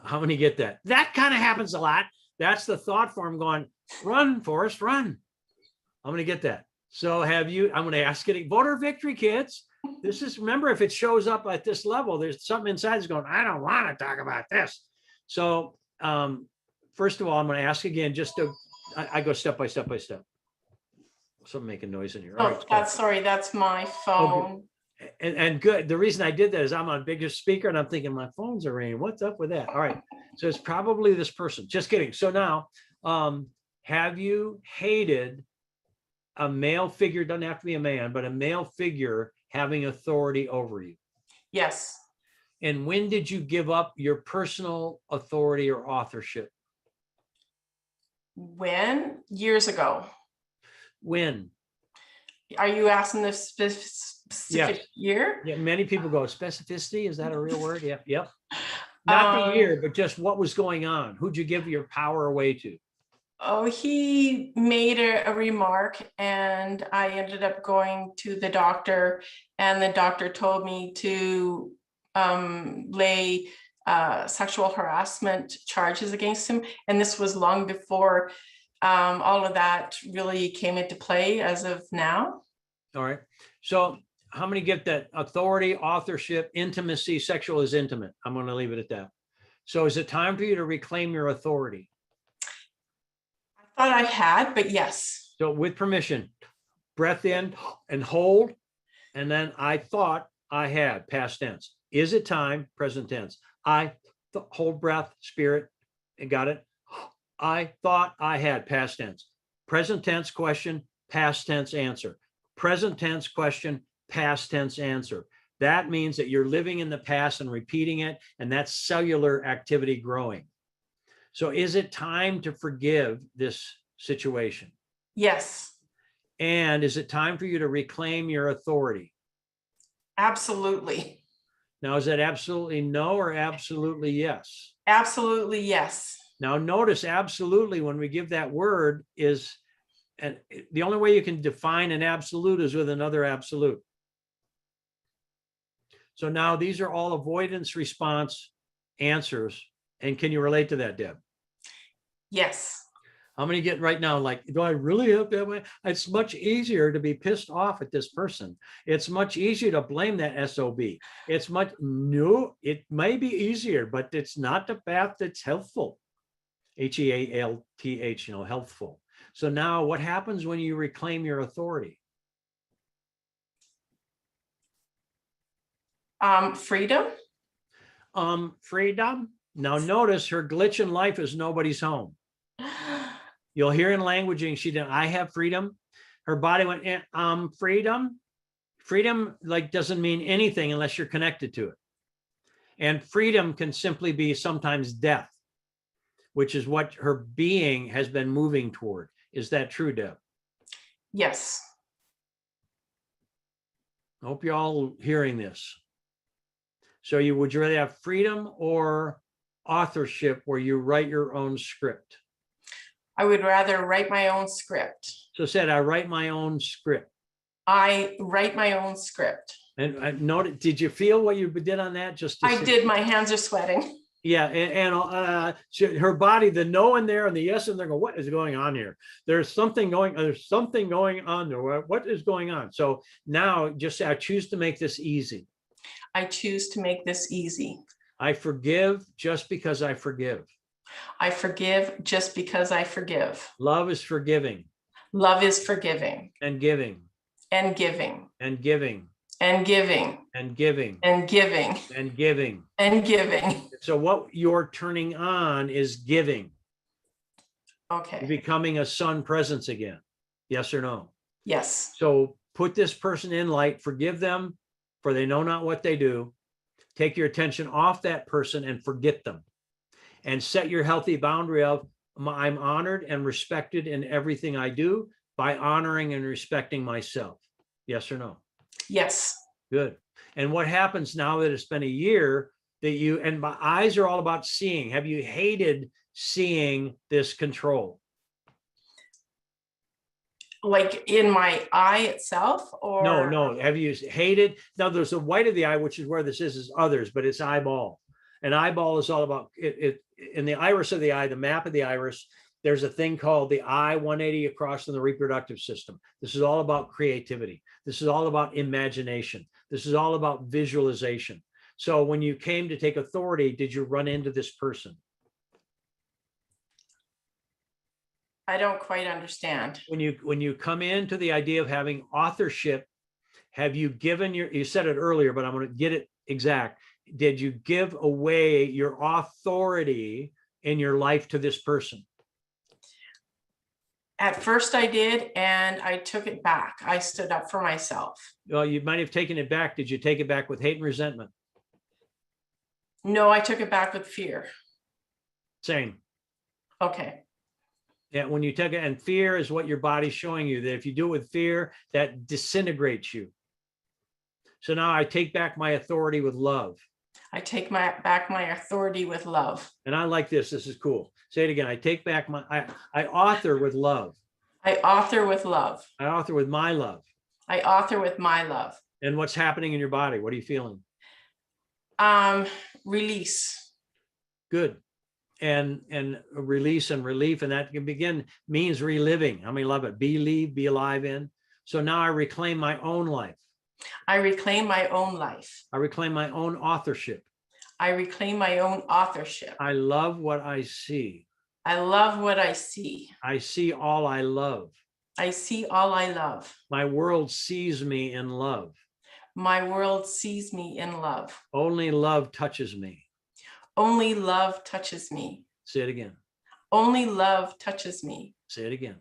How many get that? That kind of happens a lot. That's the thought form going, run, Forrest, run. I'm going to get that. So I'm going to ask it, voter victory, kids. This is, remember, if it shows up at this level, there's something inside that's going, I don't want to talk about this. So first of all, I'm going to ask again, I go step by step by step. Something making noise in here. Oh, All right, sorry, that's my phone. Okay. And good. The reason I did that is I'm on biggest speaker and I'm thinking my phones are ringing. What's up with that? All right. So it's probably this person. Just kidding. So now, have you hated a male figure? Doesn't have to be a man, but a male figure having authority over you? Yes. And when did you give up your personal authority or authorship? When? Years ago. When? Are you asking the specific year? Yeah, many people go, specificity, is that a real word? Yep, yep. Not the year, but just what was going on. Who'd you give your power away to? Oh, he made a remark and I ended up going to the doctor, and the doctor told me to lay sexual harassment charges against him. And this was long before all of that really came into play as of now. All right. So how many get that? Authority, authorship, intimacy, sexual is intimate. I'm going to leave it at that. So is it time for you to reclaim your authority? I thought I had, but yes. So with permission, breath in and hold. And then I thought I had, past tense. Is it time? Present tense. Hold breath, spirit, and got it. I thought I had, past tense. Present tense question, past tense answer. Present tense question, past tense answer. That means that you're living in the past and repeating it, and that's cellular activity growing. So is it time to forgive this situation? Yes. And is it time for you to reclaim your authority? Absolutely. Now, is that absolutely no or absolutely yes? Absolutely yes. Now, notice absolutely when we give that word is, and the only way you can define an absolute is with another absolute. So now these are all avoidance response answers. And can you relate to that, Deb? Yes. How many get right now, like, do I really have to? It's much easier to be pissed off at this person. It's much easier to blame that SOB. No, it may be easier, but it's not the path that's helpful. HEALTH, healthful. So now what happens when you reclaim your authority? Freedom. Freedom. Now notice her glitch in life is nobody's home. You'll hear in languaging, she did, I have freedom. Her body went, freedom. Freedom like doesn't mean anything unless you're connected to it. And freedom can simply be sometimes death, which is what her being has been moving toward. Is that true, Deb? Yes. I hope you're all hearing this. So would you rather have freedom or authorship where you write your own script? I would rather write my own script. So said, I write my own script. I write my own script. And I noted, did you feel what you did on that? I did. My hands are sweating. Yeah, and her body, the no in there and the yes in there, go, what is going on here? There's something going on there. What is going on? So now just say, I choose to make this easy. I choose to make this easy. I forgive just because I forgive. I forgive just because I forgive. Love is forgiving. Love is forgiving. And giving. And giving. And giving. And giving. And giving. And giving. And giving. And giving. So what you're turning on is giving. Okay. You're becoming a sun presence again. Yes or no? Yes. So put this person in light, forgive them, for they know not what they do. Take your attention off that person and forget them. And set your healthy boundary of, I'm honored and respected in everything I do by honoring and respecting myself. Yes or no? Yes. Good. And what happens now that it's been a year that and my eyes are all about seeing. Have you hated seeing this control? Like in my eye itself, or? No. Have you hated? Now there's the white of the eye, which is where this is others, but it's eyeball. An eyeball is all about it. In the iris of the eye, the map of the iris, there's a thing called the eye 180 across in the reproductive system. This is all about creativity. This is all about imagination. This is all about visualization. So when you came to take authority, did you run into this person? I don't quite understand. When you come into the idea of having authorship, have you given you said it earlier, but I'm going to get it exact. Did you give away your authority in your life to this person? At first I did, and I took it back. I stood up for myself. Well, you might have taken it back. Did you take it back with hate and resentment? No, I took it back with fear. Same. Okay. Yeah, when you take it, and fear is what your body's showing you, that if you do it with fear, that disintegrates you. So now I take back my authority with love. I take back my authority with love. And I like this. This is cool. Say it again. I take back I author with love. I author with love. I author with my love. I author with my love. And what's happening in your body? What are you feeling? Release. Good. And release and relief, and that can begin means reliving. How many love it? Believe, be alive in. So now I reclaim my own life. I reclaim my own life. I reclaim my own authorship. I reclaim my own authorship. I love what I see. I love what I see. I see all I love. I see all I love. My world sees me in love. My world sees me in love. Only love touches me. Only love touches me. Say it again. Only love touches me. Say it again.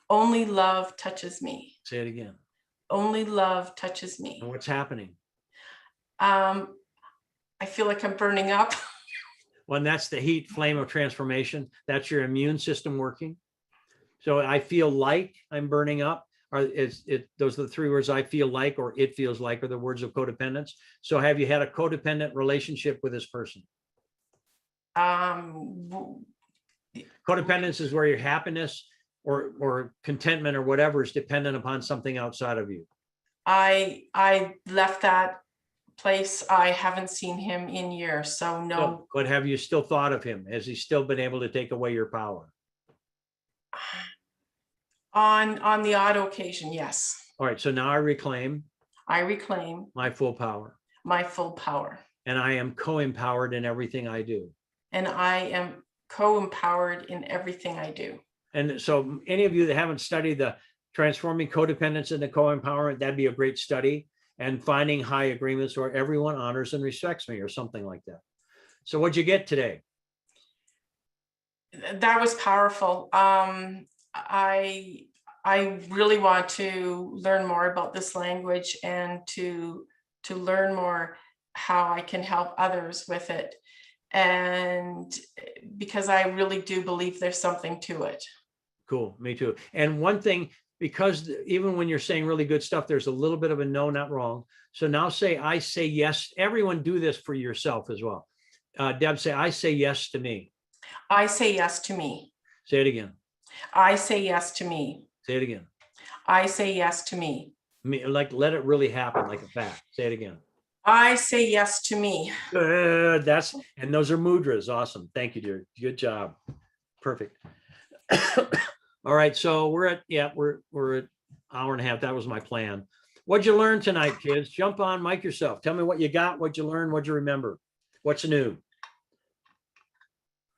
Only love touches me. Say it again. Only love touches me. And what's happening? I feel like I'm burning up. Well, that's the heat flame of transformation. That's your immune system working. So I feel like I'm burning up. Or those are the three words: I feel like, or it feels like, are the words of codependence. So have you had a codependent relationship with this person? Codependence is where your happiness or contentment or whatever is dependent upon something outside of you. I left that place. I haven't seen him in years, so no. But have you still thought of him? Has he still been able to take away your power? On the odd occasion, yes. All right, so now I reclaim my full power. My full power. And I am co-empowered in everything I do. And I am co-empowered in everything I do. And so any of you that haven't studied the transforming codependence into co-empowerment, that'd be a great study. And finding high agreements where everyone honors and respects me, or something like that. So what'd you get today? That was powerful. I really want to learn more about this language and to learn more how I can help others with it. And because I really do believe there's something to it. Cool, me too. And one thing, because even when you're saying really good stuff, there's a little bit of a no, not wrong. So now say, I say yes. Everyone do this for yourself as well. Deb, say, I say yes to me. I say yes to me. Say it again. I say yes to me. Say it again. I say yes to me. Like, let it really happen like a fact. Say it again. I say yes to me. Good. And those are mudras. Awesome. Thank you, dear. Good job. Perfect. All right. So we're at hour and a half. That was my plan. What'd you learn tonight, kids? Jump on, mic yourself. Tell me what you got, what you learned, what you remember. What's new?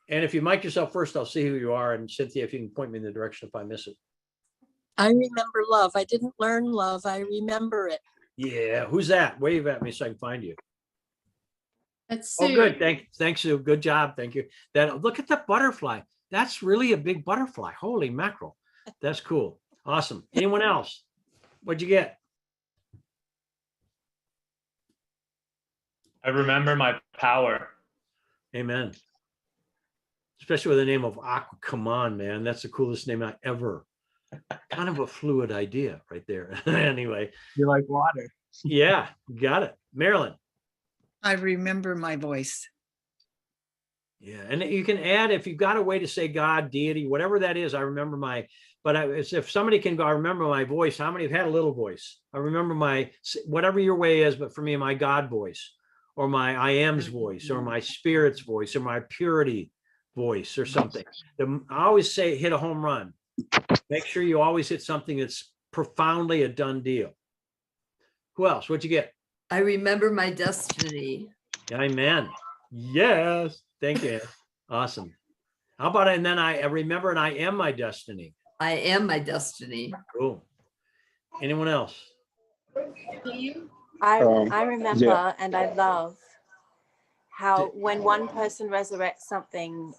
And if you mic yourself first, I'll see who you are. And Cynthia, if you can point me in the direction if I miss it. I remember love. I didn't learn love. I remember it. Yeah. Who's that? Wave at me so I can find you. That's Oh, Sue. good. Thanks, Sue. Good job. Thank you. Look at the butterfly. That's really a big butterfly. Holy mackerel. That's cool. Awesome. Anyone else? What'd you get? I remember my power. Amen. Especially with the name of Aqua. Come on, man. That's the coolest name I ever. Kind of a fluid idea right there. Anyway. You like water. Yeah, got it. Marilyn. I remember my voice. Yeah, and you can add, if you've got a way to say God, deity, whatever that is. I remember if somebody can go, I remember my voice. How many have had a little voice? I remember whatever your way is, but for me, my God voice, or my I am's voice, or my spirit's voice, or my purity voice, or something. I always say, hit a home run. Make sure you always hit something that's profoundly a done deal. Who else? What'd you get? I remember my destiny. Amen. Yes. Thank you. Awesome. How about it? And then I remember, and I am my destiny. I am my destiny. Cool. Anyone else? I remember, yeah. And I love how when one person resurrects something,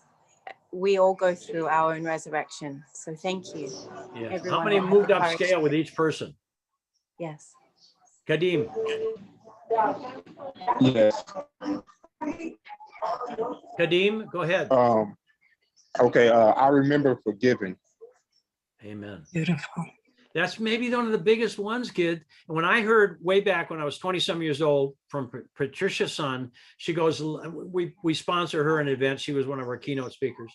we all go through our own resurrection. So thank you. Yeah. How Everyone many will have moved the up courage scale to- with each person? Yes. Kadim. Yes. Kadim, go ahead. Okay. I remember forgiving. Amen. Beautiful. That's maybe one of the biggest ones, kid. And when I heard way back when I was 20 some years old from Patricia Sun, she goes, we sponsor her an event. She was one of our keynote speakers.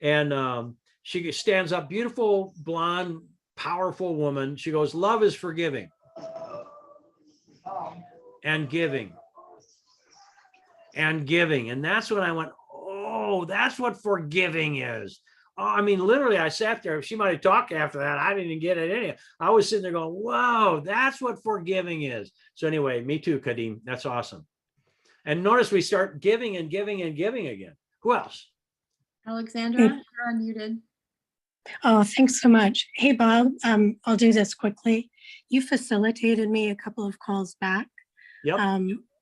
And she stands up, beautiful, blonde, powerful woman. She goes, love is forgiving and giving and giving. And that's when I went, oh, that's what forgiving is. Oh, I mean, literally, I sat there. She might have talked after that. I didn't even get it in. I was sitting there going, whoa, that's what forgiving is. So anyway, me too, Kadeem. That's awesome. And notice we start giving and giving and giving again. Who else? Alexandra, you're unmuted. Oh, thanks so much. Hey, Bob, I'll do this quickly. You facilitated me a couple of calls back. Yep.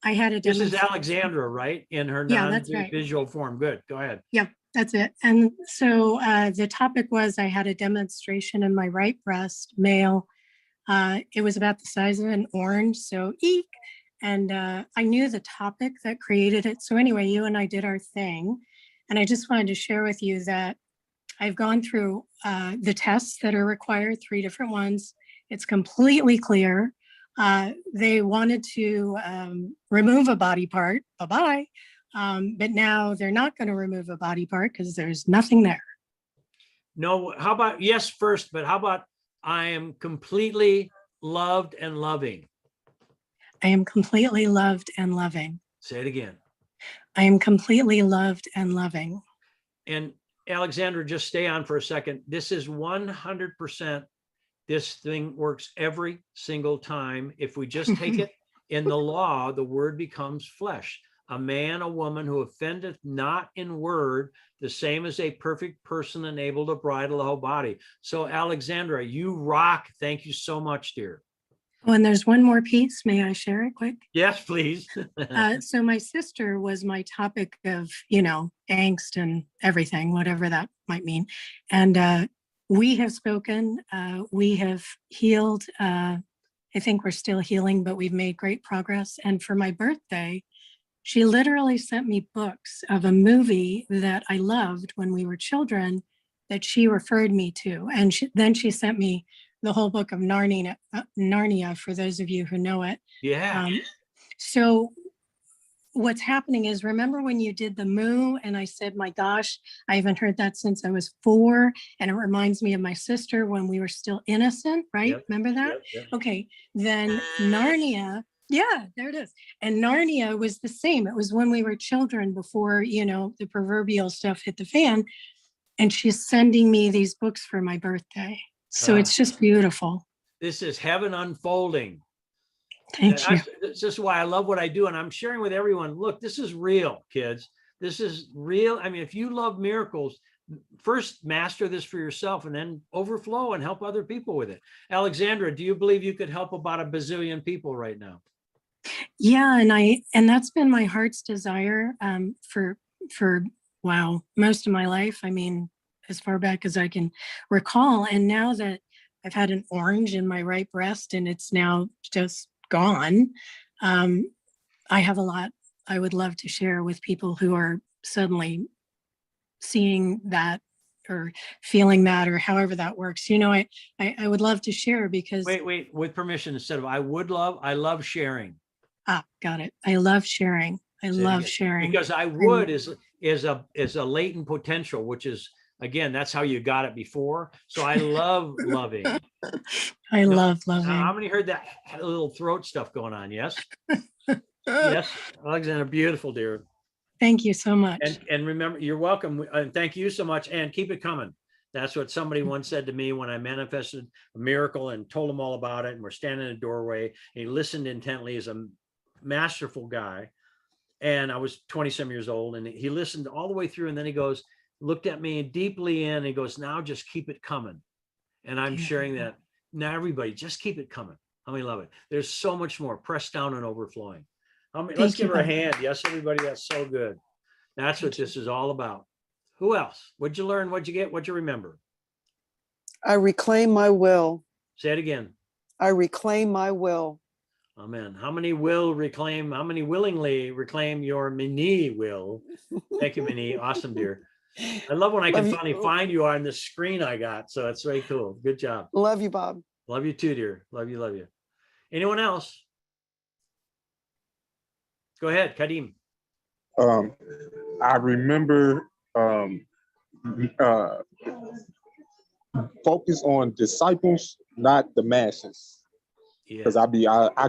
I had a This is demonstration. Alexandra, right? In her Yeah, that's right. non-visual form. Good. Go ahead. Yep, that's it. And so the topic was I had a demonstration in my right breast, male. It was about the size of an orange, so eek. And I knew the topic that created it. So anyway, you and I did our thing. And I just wanted to share with you that I've gone through the tests that are required, 3 different ones. It's completely clear. They wanted to remove a body part, bye-bye. But now they're not going to remove a body part because there's nothing there. No, how about yes first, but how about I am completely loved and loving? I am completely loved and loving. Say it again. I am completely loved and loving. And Alexandra, just stay on for a second. This is 100%. This thing works every single time. If we just take it in the law, the word becomes flesh. A man, a woman who offendeth not in word, the same as a perfect person and able to bridle the whole body. So Alexandra, you rock. Thank you so much, dear. Oh, and there's one more piece. May I share it quick? Yes, please. So my sister was my topic of, angst and everything, whatever that might mean. And we have spoken, we have healed. I think we're still healing, but we've made great progress. And for my birthday, she literally sent me books of a movie that I loved when we were children that she referred me to. And then she sent me the whole book of Narnia, for those of you who know it. Yeah. So what's happening is, remember when you did the moo and I said, my gosh, I haven't heard that since I was 4. And it reminds me of my sister when we were still innocent, right? Yep. Remember that? Yep. Okay, then Narnia. Yeah, there it is. And Narnia was the same. It was when we were children before, the proverbial stuff hit the fan. And she's sending me these books for my birthday. So it's just beautiful. This is heaven unfolding. Thank you. This is why I love what I do. And I'm sharing with everyone, look, this is real, kids. This is real. I mean, if you love miracles, first master this for yourself and then overflow and help other people with it. Alexandra, do you believe you could help about a bazillion people right now? Yeah, and that's been my heart's desire for wow, most of my life. I mean, as far back as I can recall. And now that I've had an orange in my right breast and it's now just gone, I have a lot I would love to share with people who are suddenly seeing that or feeling that, or however that works. I would love to share because wait, with permission, instead of I love sharing. Got it. I love sharing. I love sharing. Because I would is a latent potential, which is, again, that's how you got it before. So I love loving. I love loving. How many heard that little throat stuff going on? Yes. Yes, Alexandra, beautiful, dear. Thank you so much. And remember, you're welcome. And thank you so much. And keep it coming. That's what somebody once said to me when I manifested a miracle and told them all about it. And we're standing in a doorway. And he listened intently. He's a masterful guy. And I was 20-some years old. And he listened all the way through. And then he goes, looked at me deeply in. And he goes, now just keep it coming. And I'm sharing that. Now, everybody, just keep it coming. How many love it? There's so much more. Pressed down and overflowing. Let's give her a hand. Yes, everybody. That's so good. That's what this is all about. Who else? What'd you learn? What'd you get? What'd you remember? I reclaim my will. Say it again. I reclaim my will. Amen. How many willingly reclaim your mini will? Thank you, Mini. Awesome, dear. I love when I can Love you. finally find you on the screen I got. So it's very cool. Good job. Love you, Bob. Love you too, dear. Love you, love you. Anyone else? Go ahead, Kadim. I remember focus on disciples, not the masses. Yeah. Because I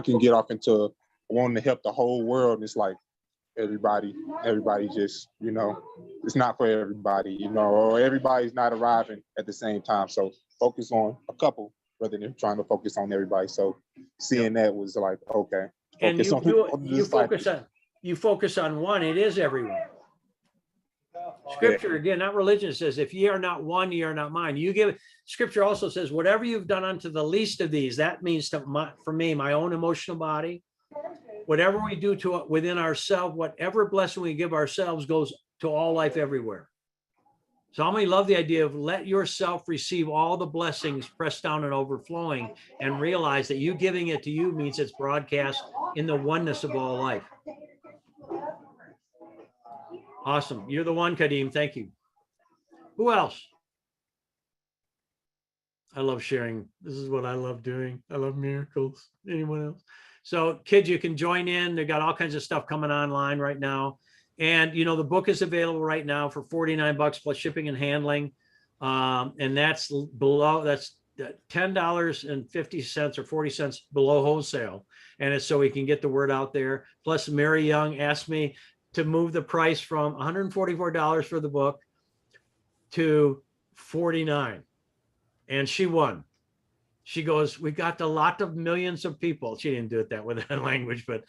can get off into wanting to help the whole world. And it's like everybody just, it's not for everybody, or everybody's not arriving at the same time. So focus on a couple rather than trying to focus on everybody. So seeing that was like, okay. And Focus on the disciples. you focus on one, it is everyone. Scripture, again, not religion, says, if ye are not one, ye are not mine. Scripture also says, whatever you've done unto the least of these, that means for me, my own emotional body, whatever we do to within ourselves, whatever blessing we give ourselves goes to all life everywhere. So how many love the idea of let yourself receive all the blessings pressed down and overflowing, and realize that you giving it to you means it's broadcast in the oneness of all life. Awesome. You're the one, Kadim. Thank you. Who else? I love sharing. This is what I love doing. I love miracles. Anyone else? So kids, you can join in. They've got all kinds of stuff coming online right now. And, the book is available right now for $49 plus shipping and handling. And that's $10.50 or 40 cents below wholesale. And it's so we can get the word out there. Plus, Mary Young asked me to move the price from $144 for the book to $49. And she won. She goes, we got a lot of millions of people. She didn't do it that with that language, but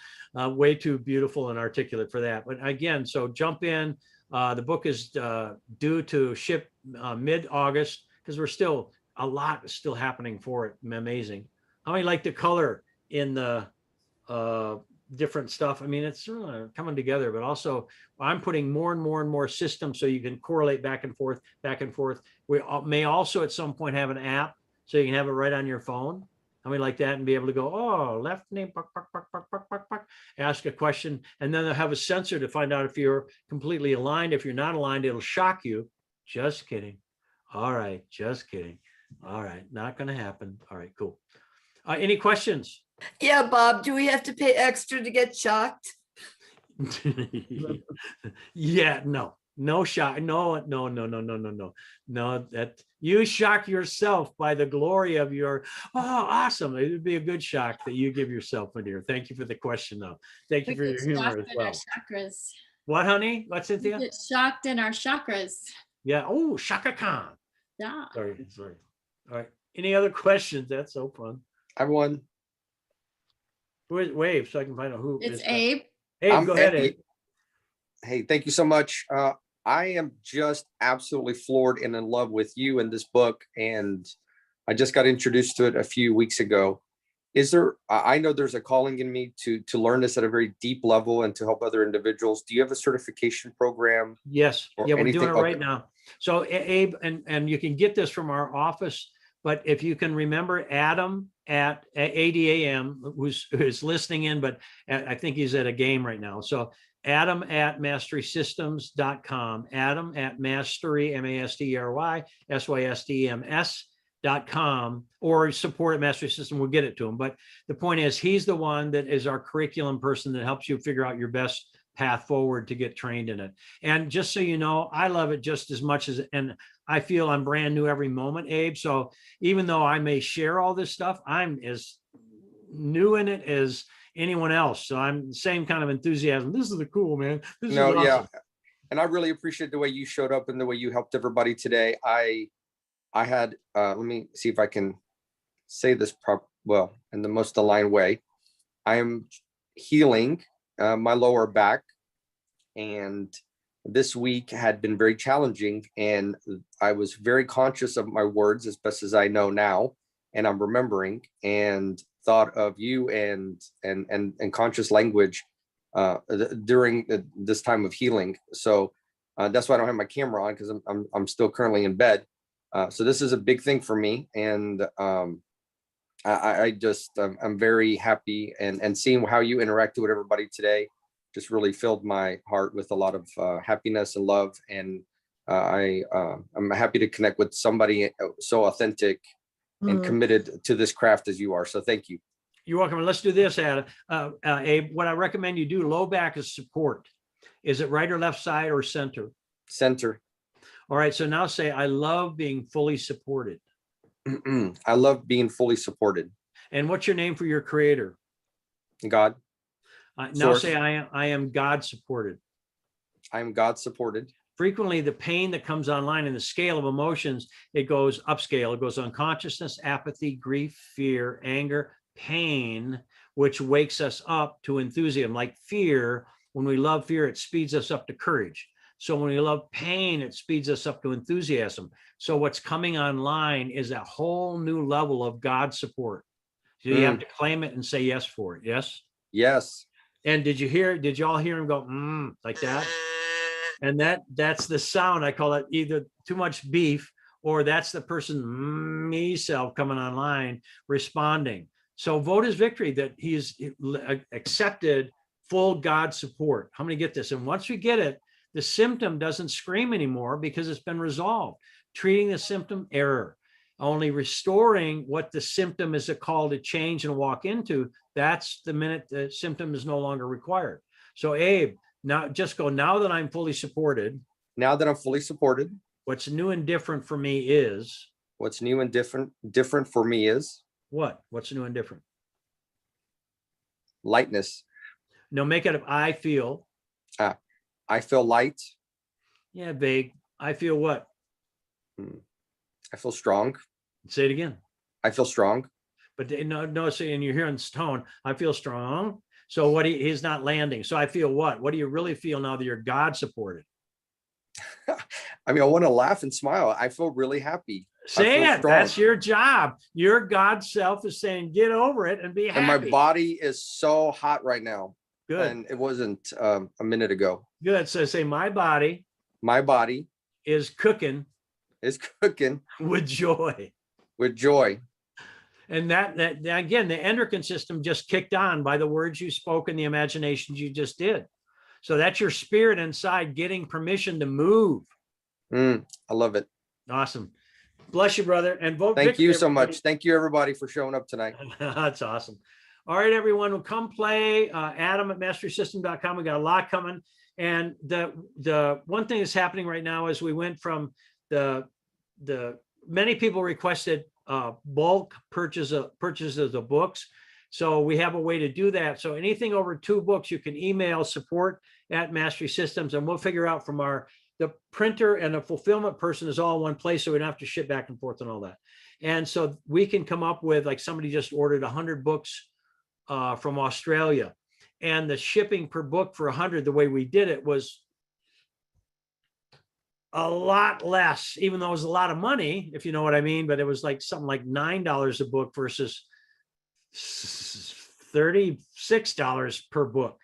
way too beautiful and articulate for that. But again, so jump in. The book is due to ship mid-August, because a lot is still happening for it. Amazing. How many like the color in the different stuff? I mean, it's coming together, but also I'm putting more and more and more systems so you can correlate back and forth, back and forth. We may also at some point have an app so you can have it right on your phone. How many like that and be able to go, oh, left name, ask a question, and then they'll have a sensor to find out if you're completely aligned. If you're not aligned, it'll shock you. Just kidding. All right, just kidding. All right, not going to happen. All right, cool. Any questions? Yeah, Bob, do we have to pay extra to get shocked? Yeah, no shock. No, that you shock yourself by the glory of your, awesome. It would be a good shock that you give yourself, my dear. Thank you for the question though. Thank you for your humor as well. Chakras. What, honey? What, Cynthia? We get shocked in our chakras. Yeah. Oh, Shaka Khan. Yeah. Sorry. All right. Any other questions? That's so fun. I won. Who is Wave? So I can find out who. It's Abe. Abe, go ahead, Abe. Hey, thank you so much. I am just absolutely floored and in love with you and this book. And I just got introduced to it a few weeks ago. I know there's a calling in me to learn this at a very deep level and to help other individuals. Do you have a certification program? Yes. Yeah, we're doing it right Okay. now. So Abe, and you can get this from our office, but if you can remember Adam at ADAM, who's listening in, but I think he's at a game right now. So Adam at masterysystems.com, Adam at mastery, MASTERY, or support at Mastery System, we'll get it to him. But the point is, he's the one that is our curriculum person that helps you figure out your best path forward to get trained in it. And just so you know, I love it just as much as, and I feel I'm brand new every moment, Abe. So even though I may share all this stuff, I'm as new in it as anyone else. So I'm the same kind of enthusiasm. This is the cool, man. This is awesome. Yeah. And I really appreciate the way you showed up and the way you helped everybody today. I had, let me see if I can say this in the most aligned way. I am healing my lower back, and this week had been very challenging, and I was very conscious of my words as best as I know now, and I'm remembering, and thought of you and conscious language during this time of healing. So that's why I don't have my camera on, because I'm still currently in bed. So this is a big thing for me, and I'm very happy, and seeing how you interacted with everybody today just really filled my heart with a lot of happiness and love, and I'm happy to connect with somebody so authentic and committed to this craft as you are. So thank you. You're welcome. And let's do this, Adam. Abe, what I recommend you do, low back is support. Is it right or left side or center? Center. All right. So now say, I love being fully supported. I love being fully supported. And what's your name for your creator? God. Now Source. say, I am God supported. I am God supported. Frequently, the pain that comes online in the scale of emotions, it goes upscale. It goes unconsciousness, apathy, grief, fear, anger, pain, which wakes us up to enthusiasm. Like fear, when we love fear, it speeds us up to courage. So when we love pain, it speeds us up to enthusiasm. So what's coming online is a whole new level of God support. So you have to claim it and say yes for it. Yes? Yes. And did you all hear him go, like that? And that's the sound. I call it either too much beef, or that's the person, me self coming online, responding. So vote his victory that he's accepted full God support. How many get this? And once we get it, the symptom doesn't scream anymore because it's been resolved. Treating the symptom, error. Only restoring what the symptom is a call to change and walk into, that's the minute the symptom is no longer required. So Abe, now just go, now that I'm fully supported. Now that I'm fully supported. What's new and different for me is. What's new and different for me is. What? What's new and different? Lightness. No, make it up. I feel. I feel light. Yeah, vague. I feel what? I feel strong. Say it again. I feel strong. But no, see, and you're hearing this tone. I feel strong. So what he's not landing. So I feel what? What do you really feel now that you're God supported? I mean, I want to laugh and smile. I feel really happy. Say it. Strong. That's your job. Your God self is saying, get over it and be happy. And my body is so hot right now. Good. And it wasn't a minute ago. Good. So say my body. My body is cooking. Is cooking with joy. With joy. And that again, the endocrine system just kicked on by the words you spoke and the imaginations you just did. So that's your spirit inside getting permission to move. I love it. Awesome. Bless you, brother. And vote. Thank you so much. Thank you, everybody, for showing up tonight. That's awesome. All right, everyone, will come play. Adam at masterysystem.com. We got a lot coming. And the one thing that's happening right now is we went from the many people requested bulk purchases of books. So we have a way to do that. So anything over 2 books, you can email support@Mastery Systems, and we'll figure out from the printer and the fulfillment person is all in one place, so we don't have to ship back and forth and all that. And so we can come up with, like somebody just ordered 100 books from Australia, and the shipping per book for 100, the way we did it was a lot less, even though it was a lot of money, if you know what I mean, but it was like something like $9 a book versus $36 per book.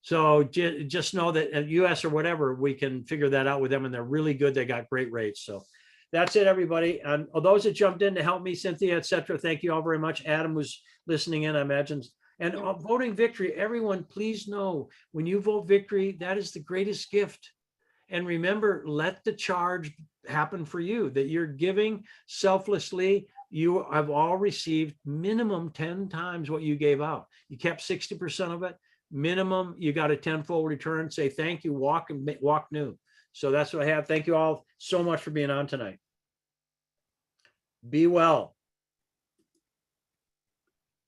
So just know that at US or whatever, we can figure that out with them, and they're really good. They got great rates. So that's it, everybody. And those that jumped in to help me, Cynthia, etc., thank you all very much. Adam was listening in, I imagine. And voting victory, everyone, please know, when you vote victory, that is the greatest gift. And remember, let the charge happen for you, that you're giving selflessly. You have all received minimum 10 times what you gave out. You kept 60% of it. Minimum, you got a tenfold return. Say thank you, walk new. So that's what I have. Thank you all so much for being on tonight. Be well.